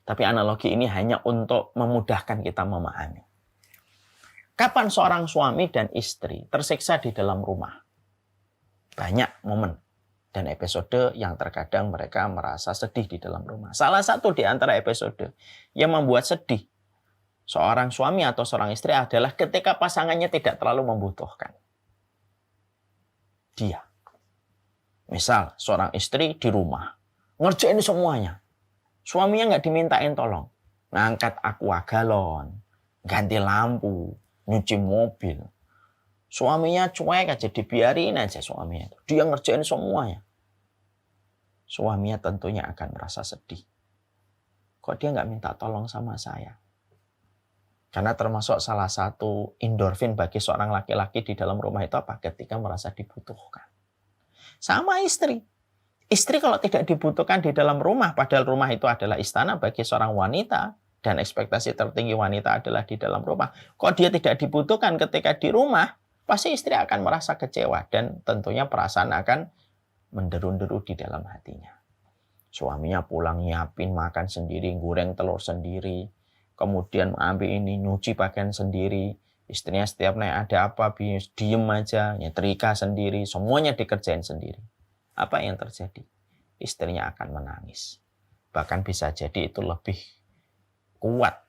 Tapi analogi ini hanya untuk memudahkan kita memahami. Kapan seorang suami dan istri tersiksa di dalam rumah? banyak momen dan episode yang terkadang mereka merasa sedih di dalam rumah. Salah satu di antara episode yang membuat sedih seorang suami atau seorang istri adalah ketika pasangannya tidak terlalu membutuhkan dia. Misal seorang istri di rumah ngerjain semuanya. Suaminya nggak dimintain tolong. Ngangkat aqua galon, ganti lampu, nyuci mobil. Suaminya cuek aja, dibiarin aja suaminya. Dia ngerjain semuanya. Suaminya tentunya akan merasa sedih. Kok dia nggak minta tolong sama saya? Karena termasuk salah satu endorfin bagi seorang laki-laki di dalam rumah itu apa? Ketika merasa dibutuhkan. Sama istri. Istri kalau tidak dibutuhkan di dalam rumah, padahal rumah itu adalah istana bagi seorang wanita, dan ekspektasi tertinggi wanita adalah di dalam rumah. Kok dia tidak dibutuhkan ketika di rumah, pasti istri akan merasa kecewa, dan tentunya perasaan akan menderu-deru di dalam hatinya. Suaminya pulang nyiapin makan sendiri, goreng telur sendiri, kemudian ambil ini, nyuci pakaian sendiri. Istrinya setiap naik ada apa, diem aja, nyetrika sendiri, semuanya dikerjain sendiri. Apa yang terjadi? Istrinya akan menangis. Bahkan bisa jadi itu lebih kuat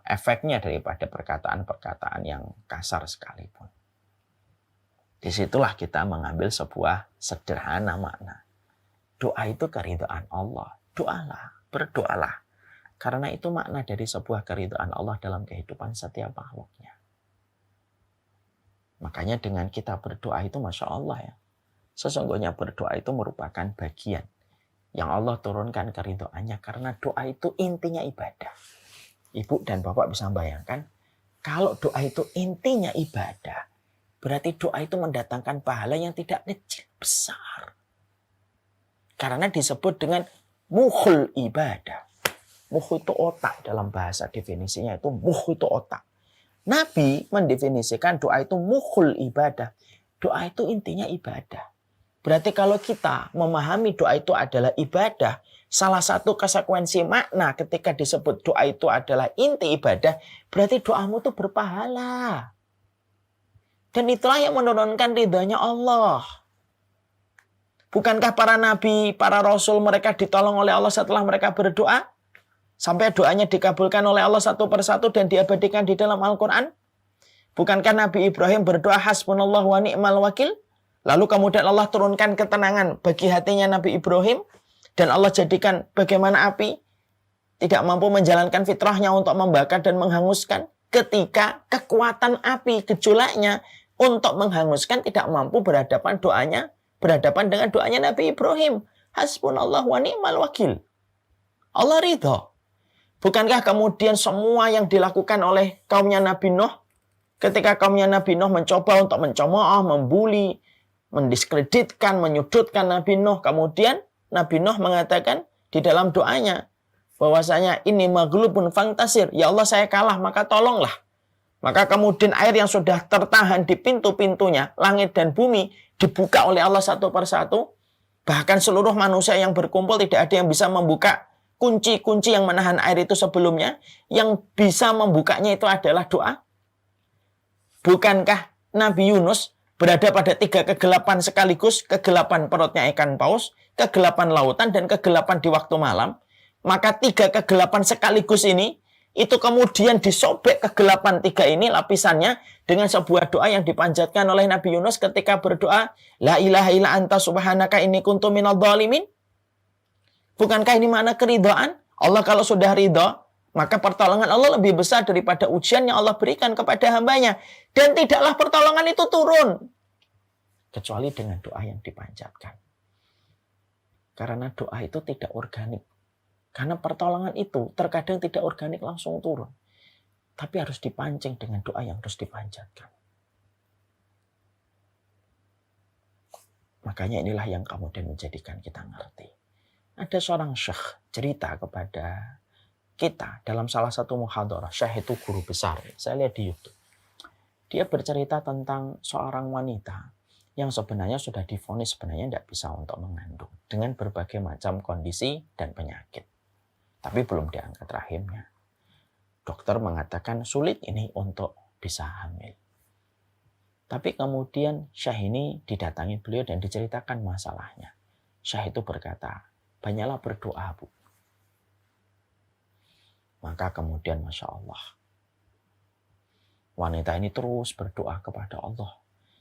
efeknya daripada perkataan-perkataan yang kasar sekalipun. Disitulah kita mengambil sebuah sederhana makna. Doa itu keridhaan Allah. Doalah, berdoalah. Karena itu makna dari sebuah keridhaan Allah dalam kehidupan setiap makhluknya. Makanya dengan kita berdoa itu Masya Allah ya. Sesungguhnya berdoa itu merupakan bagian yang Allah turunkan keridhaannya, karena doa itu intinya ibadah. Ibu dan Bapak bisa bayangkan, kalau doa itu intinya ibadah, berarti doa itu mendatangkan pahala yang tidak kecil, besar. Karena disebut dengan mukhul ibadah. Mukh itu otak, dalam bahasa definisinya itu mukh itu otak. Nabi mendefinisikan doa itu mukhul ibadah. Doa itu intinya ibadah. Berarti kalau kita memahami doa itu adalah ibadah, salah satu konsekuensi makna ketika disebut doa itu adalah inti ibadah, berarti doamu itu berpahala. Dan itulah yang menurunkan ridhanya Allah. Bukankah para nabi, para rasul mereka ditolong oleh Allah setelah mereka berdoa? Sampai doanya dikabulkan oleh Allah satu persatu dan diabadikan di dalam Al-Quran? Bukankah Nabi Ibrahim berdoa hasbunallahu wa ni'mal wakil? Lalu kemudian Allah turunkan ketenangan bagi hatinya Nabi Ibrahim. Dan Allah jadikan bagaimana api tidak mampu menjalankan fitrahnya untuk membakar dan menghanguskan. Ketika kekuatan api gejolaknya untuk menghanguskan tidak mampu berhadapan dengan doanya Nabi Ibrahim. Hasbunallahu wa ni'mal wakil. Allah ridha. Bukankah kemudian semua yang dilakukan oleh kaumnya Nabi Nuh, ketika kaumnya Nabi Nuh mencoba untuk mencemooh, membuli, mendiskreditkan, menyudutkan Nabi Nuh, kemudian Nabi Nuh mengatakan di dalam doanya bahwasanya ini maghlubun fantasir, ya Allah saya kalah maka tolonglah. Maka kemudian air yang sudah tertahan di pintu-pintunya, langit dan bumi, dibuka oleh Allah satu persatu. Bahkan seluruh manusia yang berkumpul tidak ada yang bisa membuka kunci-kunci yang menahan air itu sebelumnya. Yang bisa membukanya itu adalah doa. Bukankah Nabi Yunus berada pada 3 kegelapan sekaligus, kegelapan perutnya ikan paus, kegelapan lautan, dan kegelapan di waktu malam? Maka 3 kegelapan sekaligus ini, itu kemudian disobek kegelapan 3 ini lapisannya dengan sebuah doa yang dipanjatkan oleh Nabi Yunus ketika berdoa, La ilaha illa anta subhanaka inni kuntu minadh dhalimin. Bukankah ini makna keridhaan? Allah kalau sudah ridha, maka pertolongan Allah lebih besar daripada ujian yang Allah berikan kepada hambanya. Dan tidaklah pertolongan itu turun. Kecuali dengan doa yang dipanjatkan. Karena doa itu tidak organik. Karena pertolongan itu terkadang tidak organik langsung turun. Tapi harus dipancing dengan doa yang harus dipanjatkan. Makanya inilah yang kemudian menjadikan kita ngerti. Ada seorang syekh cerita kepada kita dalam salah satu muhadarah. Syekh itu guru besar. Saya lihat di YouTube. Dia bercerita tentang seorang wanita yang sebenarnya sudah divonis sebenarnya tidak bisa untuk mengandung. Dengan berbagai macam kondisi dan penyakit. Tapi belum diangkat rahimnya. Dokter mengatakan sulit ini untuk bisa hamil. Tapi kemudian Syekh ini didatangi beliau dan diceritakan masalahnya. Syekh itu berkata, banyaklah berdoa, Bu. Maka kemudian Masya Allah, wanita ini terus berdoa kepada Allah.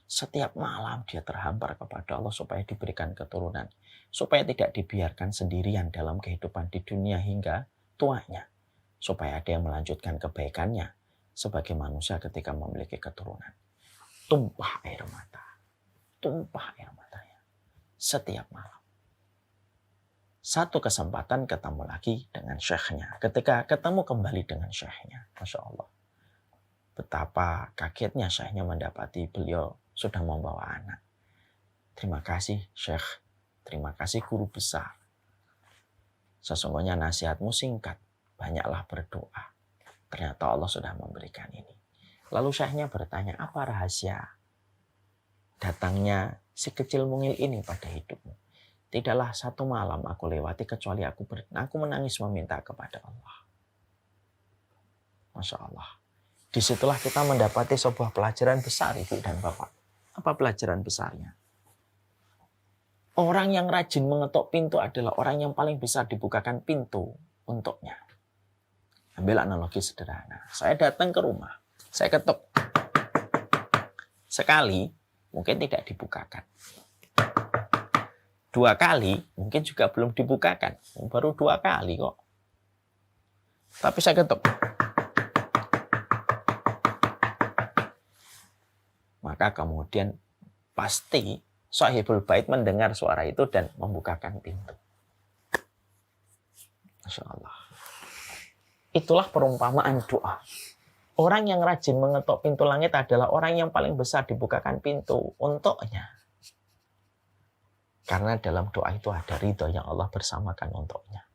Setiap malam dia terhampar kepada Allah supaya diberikan keturunan. Supaya tidak dibiarkan sendirian dalam kehidupan di dunia hingga tuanya. Supaya ada yang melanjutkan kebaikannya sebagai manusia ketika memiliki keturunan. Tumpah air mata. Tumpah air matanya. Setiap malam. Satu kesempatan ketemu lagi dengan syekhnya. Ketika ketemu kembali dengan syekhnya. Masya Allah. Betapa kagetnya syekhnya mendapati beliau sudah membawa anak. Terima kasih Syekh. Terima kasih guru besar. Sesungguhnya nasihatmu singkat. Banyaklah berdoa. Ternyata Allah sudah memberikan ini. Lalu syekhnya bertanya, apa rahasia datangnya si kecil mungil ini pada hidupmu? Tidaklah satu malam aku lewati kecuali aku menangis meminta kepada Allah. Masya Allah. Disitulah kita mendapati sebuah pelajaran besar, Ibu dan Bapak. Apa pelajaran besarnya? Orang yang rajin mengetuk pintu adalah orang yang paling bisa dibukakan pintu untuknya. Ambil analogi sederhana. Saya datang ke rumah. Saya ketuk. Sekali, mungkin tidak dibukakan. 2 kali, mungkin juga belum dibukakan. Baru 2 kali kok. Tapi saya ketuk. Maka kemudian pasti Sahibul Bait mendengar suara itu dan membukakan pintu. Masya Allah. Itulah perumpamaan doa. Orang yang rajin mengetuk pintu langit adalah orang yang paling besar dibukakan pintu untuknya. Karena dalam doa itu ada ridho yang Allah bersamakan untuknya.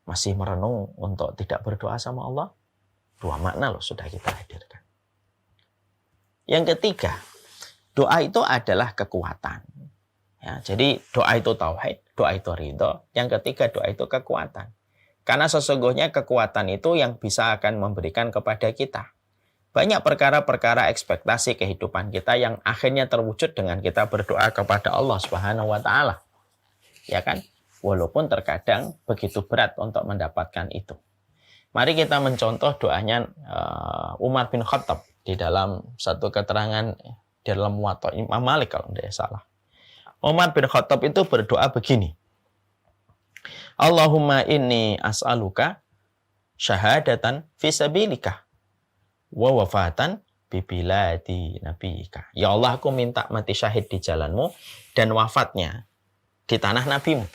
Masih merenung untuk tidak berdoa sama Allah? 2 makna loh sudah kita hadirkan. Yang ketiga, doa itu adalah kekuatan. Ya, jadi doa itu tauhid, doa itu ridho. Yang ketiga, doa itu kekuatan. Karena sesungguhnya kekuatan itu yang bisa akan memberikan kepada kita banyak perkara-perkara ekspektasi kehidupan kita yang akhirnya terwujud dengan kita berdoa kepada Allah Subhanahu wa taala. Ya kan? Walaupun terkadang begitu berat untuk mendapatkan itu. Mari kita mencontoh doanya Umar bin Khattab di dalam satu keterangan di dalam Muwatta Imam Malik kalau tidak salah. Umar bin Khattab itu berdoa begini. Allahumma inni as'aluka syahadatan fi sabilika wa wafatan bi biladi nabiyika. Ya Allah, aku minta mati syahid di jalanmu dan wafatnya di tanah nabimu.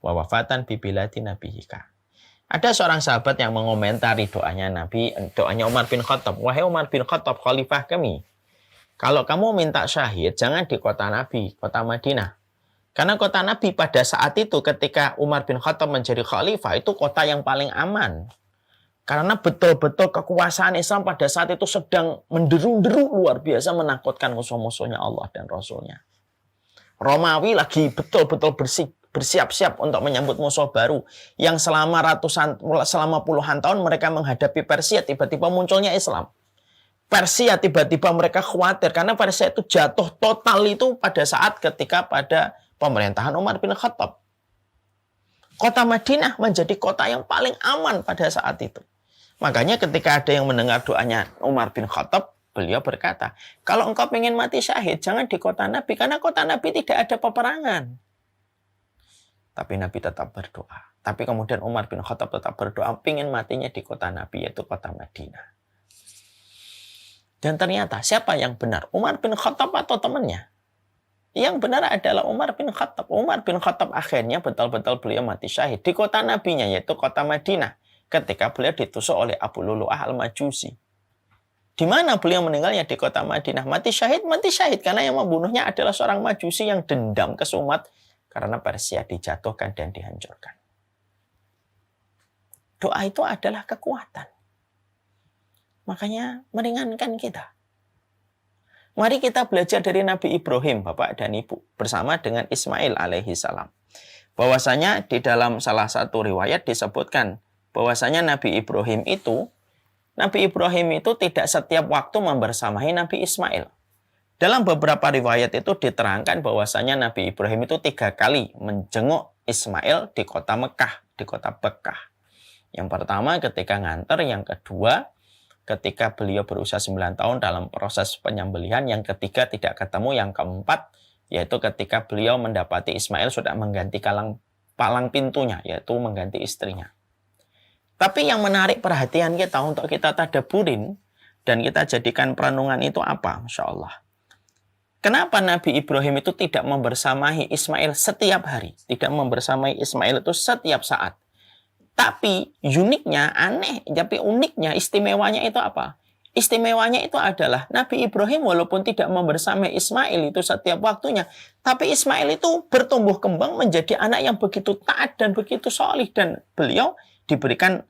Wa wafatan bi biladi nabiyika. Ada seorang sahabat yang mengomentari doanya Umar bin Khattab. Wahai Umar bin Khattab, khalifah kami. Kalau kamu minta syahid, jangan di kota Nabi, kota Madinah. Karena kota Nabi pada saat itu ketika Umar bin Khattab menjadi khalifah, itu kota yang paling aman. Karena betul-betul kekuasaan Islam pada saat itu sedang menderu-deru luar biasa menakutkan musuh-musuhnya Allah dan Rasulnya. Romawi lagi betul-betul bersiap-siap untuk menyambut musuh baru yang selama puluhan tahun mereka menghadapi Persia, tiba-tiba munculnya Islam. Persia tiba-tiba mereka khawatir karena Persia itu jatuh total itu pada saat ketika pada pemerintahan Umar bin Khattab. Kota Madinah menjadi kota yang paling aman pada saat itu. Makanya ketika ada yang mendengar doanya Umar bin Khattab, beliau berkata, kalau engkau ingin mati syahid, jangan di kota Nabi, karena kota Nabi tidak ada peperangan. Tapi Nabi tetap berdoa. Tapi kemudian Umar bin Khattab tetap berdoa, ingin matinya di kota Nabi, yaitu kota Madinah. Dan ternyata siapa yang benar? Umar bin Khattab atau temannya? Yang benar adalah Umar bin Khattab. Umar bin Khattab akhirnya betul-betul beliau mati syahid di kota nabinya, yaitu kota Madinah. Ketika beliau ditusuk oleh Abu Lulu'ah al-Majusi. Di mana beliau meninggalnya? Di kota Madinah. Mati syahid karena yang membunuhnya adalah seorang Majusi yang dendam kesumat karena Persia dijatuhkan dan dihancurkan. Doa itu adalah kekuatan. Makanya meringankan kita. Mari kita belajar dari Nabi Ibrahim, Bapak dan Ibu, bersama dengan Ismail alaihi salam. Bahwasanya di dalam salah satu riwayat disebutkan bahwasanya Nabi Ibrahim itu Nabi Ibrahim itu tidak setiap waktu membersamai Nabi Ismail. Dalam beberapa riwayat itu diterangkan bahwasanya Nabi Ibrahim itu 3 kali menjenguk Ismail di kota Mekah, di kota Bekkah. Yang pertama ketika nganter, yang kedua ketika beliau berusia 9 tahun dalam proses penyembelihan, yang ketiga tidak ketemu, yang keempat yaitu ketika beliau mendapati Ismail sudah mengganti palang pintunya, yaitu mengganti istrinya. Tapi yang menarik perhatian kita untuk kita tadaburin dan kita jadikan perenungan itu apa? Masya Allah. Kenapa Nabi Ibrahim itu tidak membersamai Ismail setiap hari? Tidak membersamai Ismail itu setiap saat. Tapi uniknya, istimewanya itu apa? Istimewanya itu adalah Nabi Ibrahim walaupun tidak membersamai Ismail itu setiap waktunya, tapi Ismail itu bertumbuh kembang menjadi anak yang begitu taat dan begitu solih, dan beliau diberikan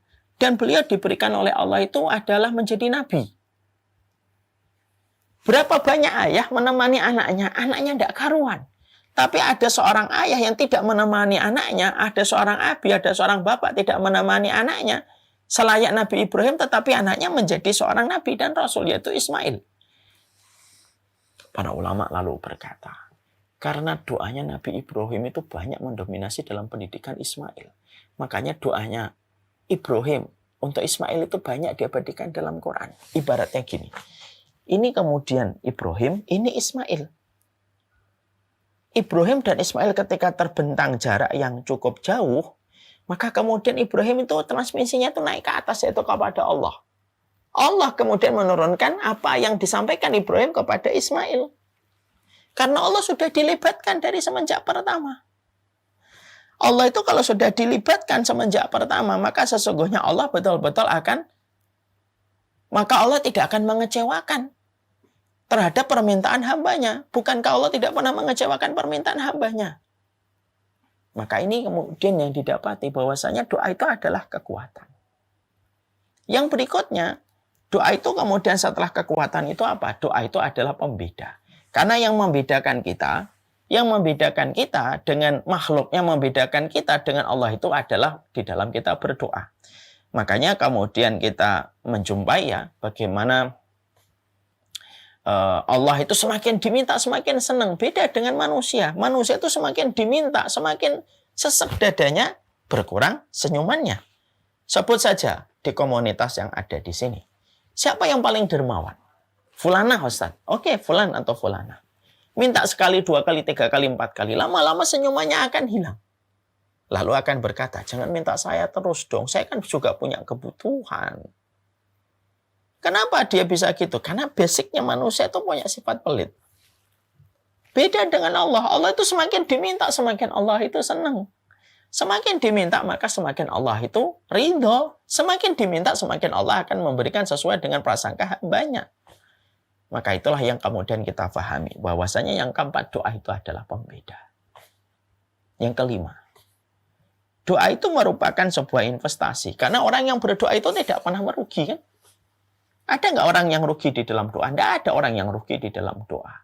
oleh Allah itu adalah menjadi nabi. Berapa banyak ayah menemani anaknya? Anaknya tidak karuan. Tapi ada seorang ayah yang tidak menemani anaknya, ada seorang abi, ada seorang bapak tidak menemani anaknya. Selayak Nabi Ibrahim, tetapi anaknya menjadi seorang nabi dan rasul, yaitu Ismail. Para ulama lalu berkata, karena doanya Nabi Ibrahim itu banyak mendominasi dalam pendidikan Ismail. Makanya doanya Ibrahim untuk Ismail itu banyak diabadikan dalam Quran. Ibaratnya gini. Ini kemudian Ibrahim, ini Ismail. Ibrahim dan Ismail ketika terbentang jarak yang cukup jauh, maka kemudian Ibrahim itu transmisinya itu naik ke atas, yaitu kepada Allah. Allah kemudian menurunkan apa yang disampaikan Ibrahim kepada Ismail. Karena Allah sudah dilibatkan dari semenjak pertama. Allah itu kalau sudah dilibatkan semenjak pertama, maka sesungguhnya Allah betul-betul maka Allah tidak akan mengecewakan terhadap permintaan hambanya. Bukankah Allah tidak pernah mengecewakan permintaan hambanya? Maka ini kemudian yang didapati bahwasanya doa itu adalah kekuatan. Yang berikutnya, doa itu kemudian setelah kekuatan itu apa? Doa itu adalah pembeda. Karena yang membedakan kita dengan makhluk, yang membedakan kita dengan Allah itu adalah di dalam kita berdoa. Makanya kemudian kita menjumpai ya bagaimana Allah itu semakin diminta semakin senang. Beda dengan manusia. Manusia itu semakin diminta semakin sesek dadanya, berkurang senyumannya. Sebut saja di komunitas yang ada di sini. Siapa yang paling dermawan? Fulana, Ustaz. Oke, fulan atau fulana. Minta sekali, 2 kali, 3 kali, 4 kali. Lama-lama senyumannya akan hilang. Lalu akan berkata, jangan minta saya terus dong. Saya kan juga punya kebutuhan. Kenapa dia bisa gitu? Karena basicnya manusia itu punya sifat pelit. Beda dengan Allah. Allah itu semakin diminta, semakin Allah itu senang. Semakin diminta, maka semakin Allah itu ridho. Semakin diminta, semakin Allah akan memberikan sesuai dengan prasangka hambanya. Maka itulah yang kemudian kita pahami. Bahwasanya yang keempat, doa itu adalah pembeda. Yang kelima, doa itu merupakan sebuah investasi. Karena orang yang berdoa itu tidak pernah merugi, kan? Ada nggak orang yang rugi di dalam doa? Tidak ada orang yang rugi di dalam doa.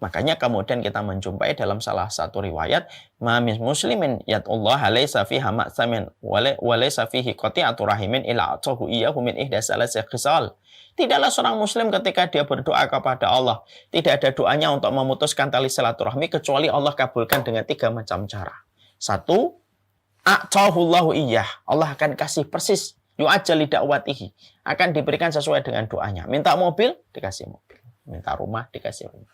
Makanya kemudian kita menjumpai dalam salah satu riwayat, ma min muslimin yat'ullaha laisa fiha ma'samin wa laisa fihi qati'atu rahimin illa atahu iyyahu min ihda salasi khisal. Tidaklah seorang muslim ketika dia berdoa kepada Allah, tidak ada doanya untuk memutuskan tali silaturahmi kecuali Allah kabulkan dengan 3 macam cara. 1, a'tahullahu iyyah. Allah akan kasih persis yu'ajjali da'watihi, akan diberikan sesuai dengan doanya. Minta mobil, dikasih mobil. Minta rumah, dikasih rumah.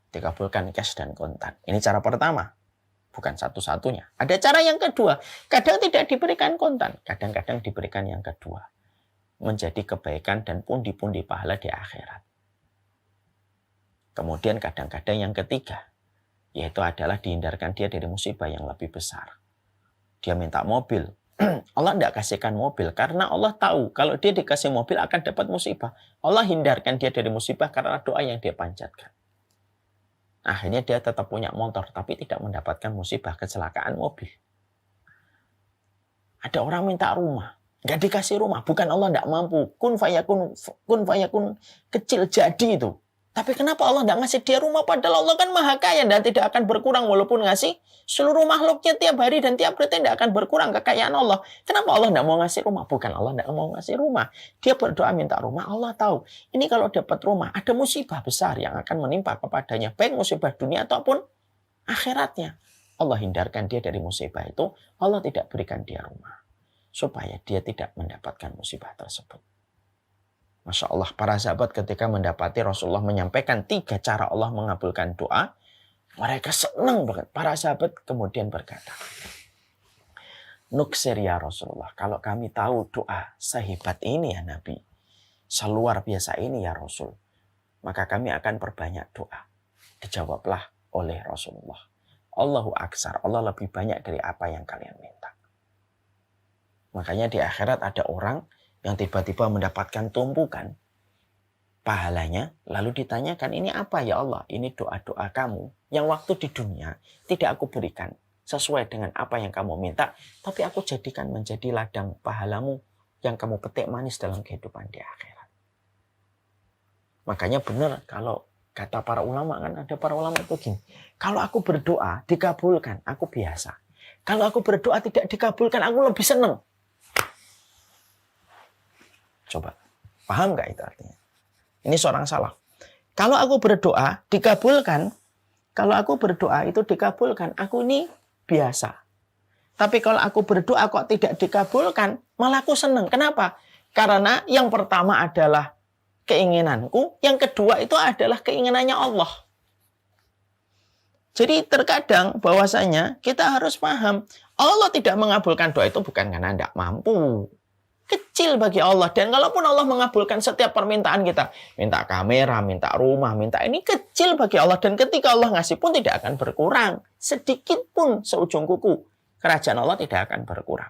Dikabulkan cash dan kontan. Ini cara pertama. Bukan satu-satunya. Ada cara yang kedua. Kadang tidak diberikan kontan. Kadang-kadang diberikan yang kedua. Menjadi kebaikan dan pundi-pundi pahala di akhirat. Kemudian kadang-kadang yang ketiga. Yaitu adalah dihindarkan dia dari musibah yang lebih besar. Dia minta mobil. Allah tidak kasihkan mobil karena Allah tahu kalau dia dikasih mobil akan dapat musibah. Allah hindarkan dia dari musibah karena doa yang dia panjatkan. Akhirnya dia tetap punya motor tapi tidak mendapatkan musibah kecelakaan mobil. Ada orang minta rumah, nggak dikasih rumah, bukan Allah tidak mampu. Kun fayakun kecil jadi itu. Tapi kenapa Allah tidak ngasih dia rumah? Padahal Allah kan maha kaya dan tidak akan berkurang walaupun ngasih seluruh makhluknya tiap hari dan tiap detik tidak akan berkurang kekayaan Allah. Kenapa Allah tidak mau ngasih rumah? Bukan Allah tidak mau ngasih rumah. Dia berdoa minta rumah. Allah tahu. Ini kalau dapat rumah, ada musibah besar yang akan menimpa kepadanya. Baik musibah dunia ataupun akhiratnya. Allah hindarkan dia dari musibah itu. Allah tidak berikan dia rumah. Supaya dia tidak mendapatkan musibah tersebut. Masya Allah, para sahabat ketika mendapati Rasulullah menyampaikan 3 cara Allah mengabulkan doa, mereka senang banget. Para sahabat kemudian berkata, Nuksir ya Rasulullah, kalau kami tahu doa sehebat ini ya Nabi, seluar biasa ini ya Rasul, maka kami akan perbanyak doa. Dijawablah oleh Rasulullah, Allahu Aksar, Allah lebih banyak dari apa yang kalian minta. Makanya di akhirat ada orang yang tiba-tiba mendapatkan tumpukan pahalanya, lalu ditanyakan, ini apa ya Allah? Ini doa-doa kamu yang waktu di dunia tidak aku berikan sesuai dengan apa yang kamu minta, tapi aku jadikan menjadi ladang pahalamu yang kamu petik manis dalam kehidupan di akhirat. Makanya benar kalau kata para ulama, kan ada para ulama itu gini, kalau aku berdoa dikabulkan, aku biasa. Kalau aku berdoa tidak dikabulkan, aku lebih senang. Coba, paham nggak itu artinya? Ini seorang salaf. Kalau aku berdoa dikabulkan, kalau aku berdoa itu dikabulkan, aku ini biasa. Tapi kalau aku berdoa kok tidak dikabulkan, malah aku senang. Kenapa? Karena yang pertama adalah keinginanku, yang kedua itu adalah keinginannya Allah. Jadi terkadang bahwasanya kita harus paham, Allah tidak mengabulkan doa itu bukan karena tidak mampu. Kecil bagi Allah. Dan kalaupun Allah mengabulkan setiap permintaan kita, minta kamera, minta rumah, minta ini, kecil bagi Allah. Dan ketika Allah ngasih pun tidak akan berkurang. Sedikit pun seujung kuku. Kerajaan Allah tidak akan berkurang.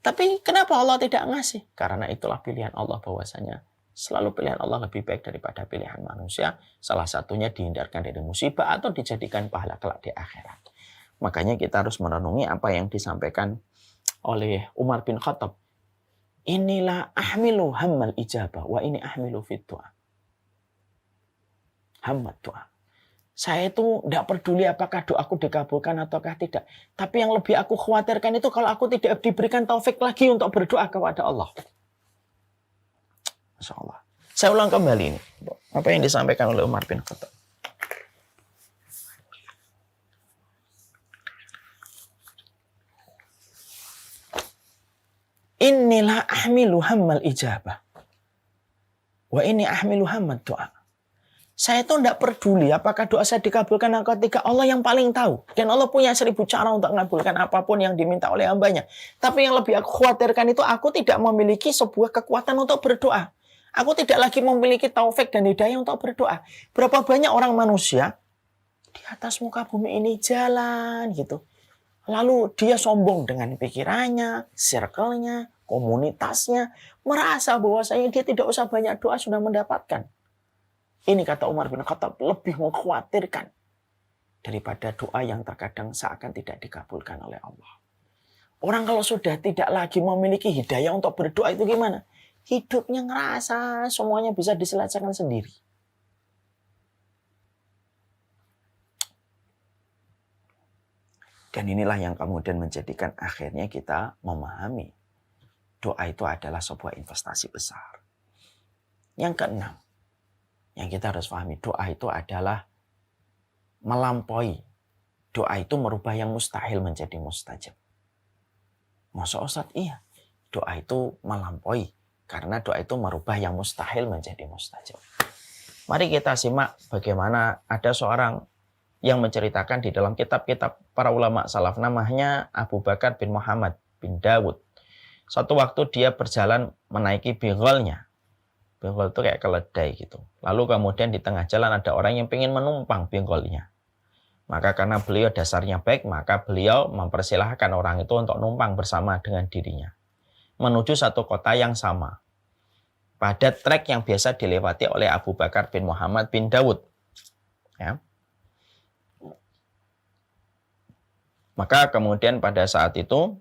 Tapi kenapa Allah tidak ngasih? Karena itulah pilihan Allah bahwasanya selalu pilihan Allah lebih baik daripada pilihan manusia. Salah satunya dihindarkan dari musibah atau dijadikan pahala kelak di akhirat. Makanya kita harus merenungi apa yang disampaikan oleh Umar bin Khattab. Inilah ahmilu hammal ijabah wa ini ahmilu fit du'a. Hammat doa. Saya itu tidak peduli apakah doaku dikabulkan ataukah tidak. Tapi yang lebih aku khawatirkan itu kalau aku tidak diberikan taufik lagi untuk berdoa kepada Allah. Masya Allah. Saya ulang kembali ini. Apa yang disampaikan oleh Umar bin Khattab. Inilah ahmilu hammal ijabah. Wa ini ahmilu hammad doa. Saya itu tidak peduli apakah doa saya dikabulkan atau tidak. Allah yang paling tahu. Dan Allah punya 1000 cara untuk mengabulkan apapun yang diminta oleh hambanya. Tapi yang lebih aku khawatirkan itu aku tidak memiliki sebuah kekuatan untuk berdoa. Aku tidak lagi memiliki taufik dan hidayah untuk berdoa. Berapa banyak orang manusia di atas muka bumi ini jalan gitu. Lalu dia sombong dengan pikirannya, circle-nya, komunitasnya, merasa bahwasanya dia tidak usah banyak doa sudah mendapatkan. Ini kata Umar bin Khattab lebih mengkhawatirkan daripada doa yang terkadang seakan tidak dikabulkan oleh Allah. Orang kalau sudah tidak lagi memiliki hidayah untuk berdoa itu gimana? Hidupnya ngerasa semuanya bisa diselesaikan sendiri. Dan inilah yang kemudian menjadikan akhirnya kita memahami doa itu adalah sebuah investasi besar. Yang keenam, yang kita harus pahami, doa itu adalah melampaui. Doa itu merubah yang mustahil menjadi mustajab. Masa Ustaz? Iya. Doa itu melampaui. Karena doa itu merubah yang mustahil menjadi mustajab. Mari kita simak bagaimana ada seorang yang menceritakan di dalam kitab-kitab para ulama salaf, namanya Abu Bakar bin Muhammad bin Dawud. Suatu waktu dia berjalan menaiki bigholnya. Bighol itu kayak keledai gitu. Lalu kemudian di tengah jalan ada orang yang ingin menumpang bigholnya. Maka karena beliau dasarnya baik, maka beliau mempersilahkan orang itu untuk numpang bersama dengan dirinya. Menuju satu kota yang sama. Pada trek yang biasa dilewati oleh Abu Bakar bin Muhammad bin Dawud. Ya. Maka kemudian pada saat itu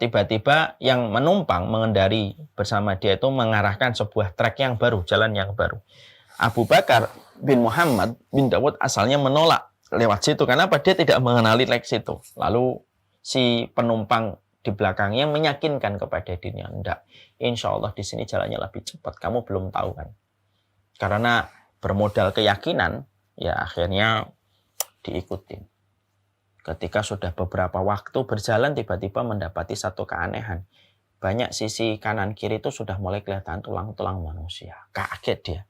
tiba-tiba yang menumpang mengendari bersama dia itu mengarahkan sebuah trek yang baru, jalan yang baru. Abu Bakar bin Muhammad bin Dawud asalnya menolak lewat situ. Kenapa? Dia tidak mengenali lewat situ. Lalu si penumpang di belakangnya meyakinkan kepada dirinya, enggak, insya Allah di sini jalannya lebih cepat. Kamu belum tahu kan? Karena bermodal keyakinan, ya akhirnya diikutin. Ketika sudah beberapa waktu berjalan, tiba-tiba mendapati satu keanehan. Banyak sisi kanan kiri itu sudah mulai kelihatan tulang-tulang manusia. Kaget dia.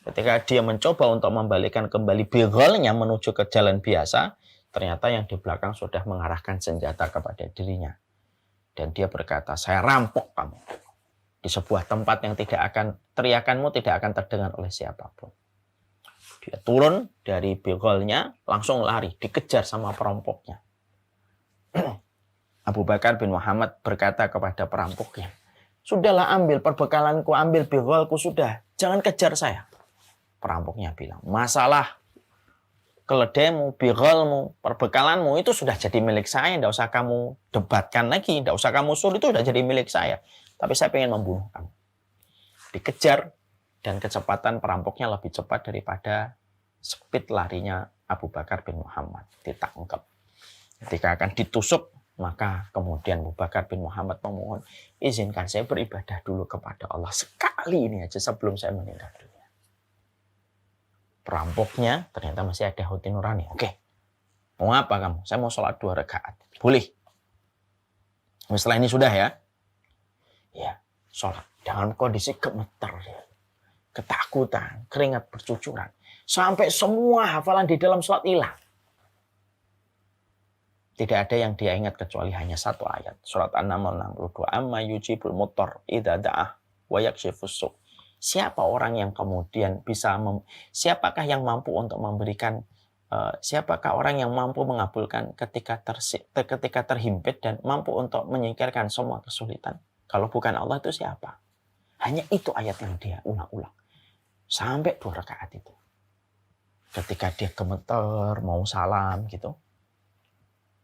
Ketika dia mencoba untuk membalikkan kembali bigolnya menuju ke jalan biasa, ternyata yang di belakang sudah mengarahkan senjata kepada dirinya. Dan dia berkata, saya rampok kamu. Di sebuah tempat yang tidak akan, teriakanmu tidak akan terdengar oleh siapapun. Dia turun dari bigolnya, langsung lari, dikejar sama perampoknya. Abu Bakar bin Muhammad berkata kepada perampoknya, sudahlah ambil perbekalanku, ambil bigolku, sudah. Jangan kejar saya. Perampoknya bilang, masalah keledaimu, bigolmu, perbekalanmu itu sudah jadi milik saya. Tidak usah kamu debatkan lagi, tidak usah kamu suruh, itu sudah jadi milik saya. Tapi saya ingin membunuh kamu. Dikejar. Dan kecepatan perampoknya lebih cepat daripada speed larinya Abu Bakar bin Muhammad. Ditangkap. Ketika akan ditusuk, maka kemudian Abu Bakar bin Muhammad memohon, izinkan saya beribadah dulu kepada Allah. Sekali ini aja sebelum saya meninggal dunia. Perampoknya ternyata masih ada hati nurani. Oke, mau apa kamu? Saya mau sholat 2 rakaat. Boleh. Setelah ini sudah ya. Ya, sholat. Dalam kondisi gemeter ya. Ketakutan, keringat bercucuran. Sampai semua hafalan di dalam sholat hilang. Tidak ada yang dia ingat kecuali hanya satu ayat. Surat An-Naml 62. Amma yujibul muttar idza da'ah wa yakshifus su'. Siapa orang yang kemudian bisa, siapakah yang mampu untuk memberikan, siapakah orang yang mampu mengabulkan ketika terhimpit dan mampu untuk menyingkirkan semua kesulitan. Kalau bukan Allah itu siapa? Hanya itu ayat yang dia ulang-ulang. Sampai 2 rakaat itu. Ketika dia gemeter, mau salam gitu.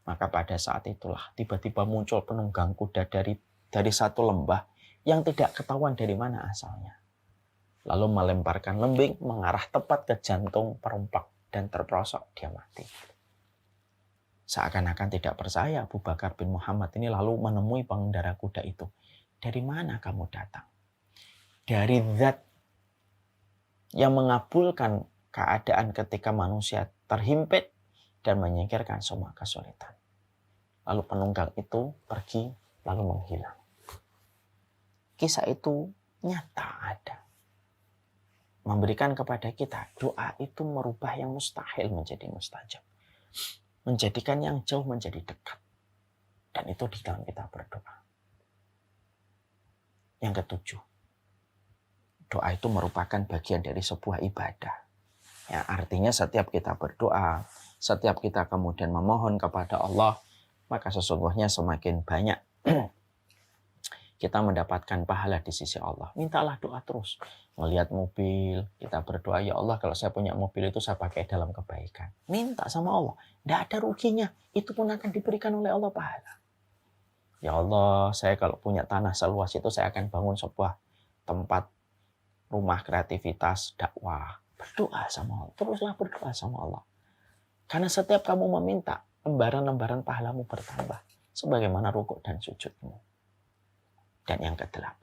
Maka pada saat itulah tiba-tiba muncul penunggang kuda dari satu lembah yang tidak ketahuan dari mana asalnya. Lalu melemparkan lembing mengarah tepat ke jantung perompak dan terperosok dia mati. Seakan-akan tidak percaya Abu Bakar bin Muhammad ini lalu menemui pengendara kuda itu. Dari mana kamu datang? Dari zat yang mengabulkan keadaan ketika manusia terhimpit dan menyingkirkan semua kesulitan. Lalu penunggang itu pergi lalu menghilang. Kisah itu nyata ada. Memberikan kepada kita doa itu merubah yang mustahil menjadi mustajab. Menjadikan yang jauh menjadi dekat. Dan itu di dalam kita berdoa. Yang ketujuh. Doa itu merupakan bagian dari sebuah ibadah. Ya, artinya setiap kita berdoa, setiap kita kemudian memohon kepada Allah, maka sesungguhnya semakin banyak kita mendapatkan pahala di sisi Allah. Mintalah doa terus. Melihat mobil, kita berdoa, ya Allah kalau saya punya mobil itu saya pakai dalam kebaikan. Minta sama Allah. Tidak ada ruginya. Itu pun akan diberikan oleh Allah pahala. Ya Allah, saya kalau punya tanah seluas itu saya akan bangun sebuah tempat rumah kreativitas dakwah. Berdoa sama Allah. Teruslah berdoa sama Allah. Karena setiap kamu meminta, lembaran-lembaran pahalamu bertambah. Sebagaimana rukuk dan sujudmu. Dan yang ke-8.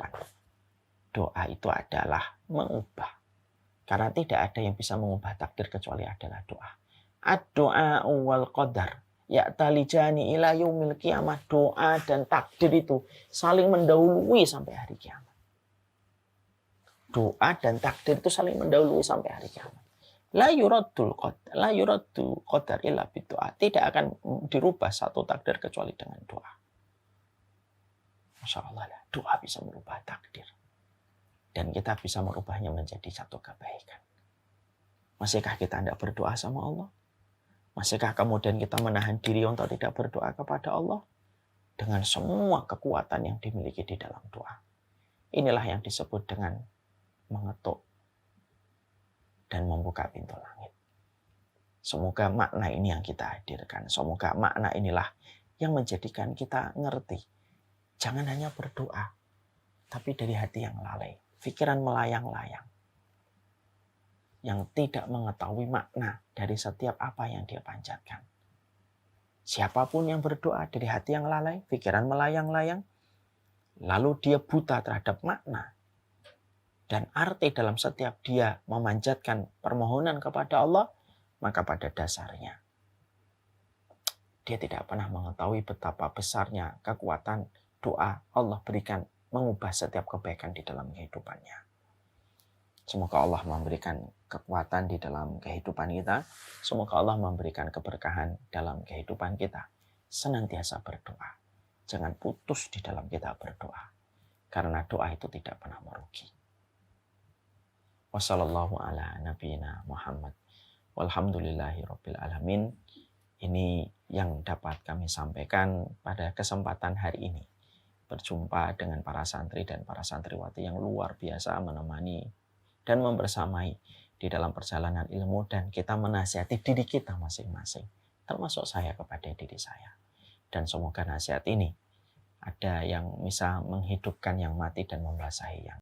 Doa itu adalah mengubah. Karena tidak ada yang bisa mengubah takdir kecuali adalah doa. Ad-doa wal qadar. Ya'talijani ila yaumil qiyamah. Doa dan takdir itu saling mendahului sampai hari kiamat. Doa dan takdir itu saling mendahului sampai hari kiamat. La yuraddu qadar illa bidoa. Tidak akan dirubah satu takdir kecuali dengan doa. Masya Allah, doa bisa merubah takdir. Dan kita bisa merubahnya menjadi satu kebaikan. Masihkah kita tidak berdoa sama Allah? Masihkah kemudian kita menahan diri untuk tidak berdoa kepada Allah? Dengan semua kekuatan yang dimiliki di dalam doa. Inilah yang disebut dengan mengetuk dan membuka pintu langit. Semoga makna ini yang kita hadirkan. Semoga makna inilah yang menjadikan kita ngerti Jangan hanya berdoa, tapi dari hati yang lalai, pikiran melayang-layang, yang tidak mengetahui makna dari setiap apa yang dia panjatkan. Siapapun yang berdoa dari hati yang lalai, pikiran melayang-layang, lalu dia buta terhadap makna dan arti dalam setiap dia memanjatkan permohonan kepada Allah, maka pada dasarnya dia tidak pernah mengetahui betapa besarnya kekuatan doa Allah berikan mengubah setiap kebaikan di dalam kehidupannya. Semoga Allah memberikan kekuatan di dalam kehidupan kita. Semoga Allah memberikan keberkahan dalam kehidupan kita. Senantiasa berdoa. Jangan putus di dalam kita berdoa. Karena doa itu tidak pernah merugi. Wassallallahu ala nabiyina Muhammad. Walhamdulillahirabbil alamin. Ini yang dapat kami sampaikan pada kesempatan hari ini. Berjumpa dengan para santri dan para santriwati yang luar biasa menemani dan membersamai di dalam perjalanan ilmu, dan kita menasihati diri kita masing-masing, termasuk saya kepada diri saya. Dan semoga nasihat ini ada yang bisa menghidupkan yang mati dan membasahi yang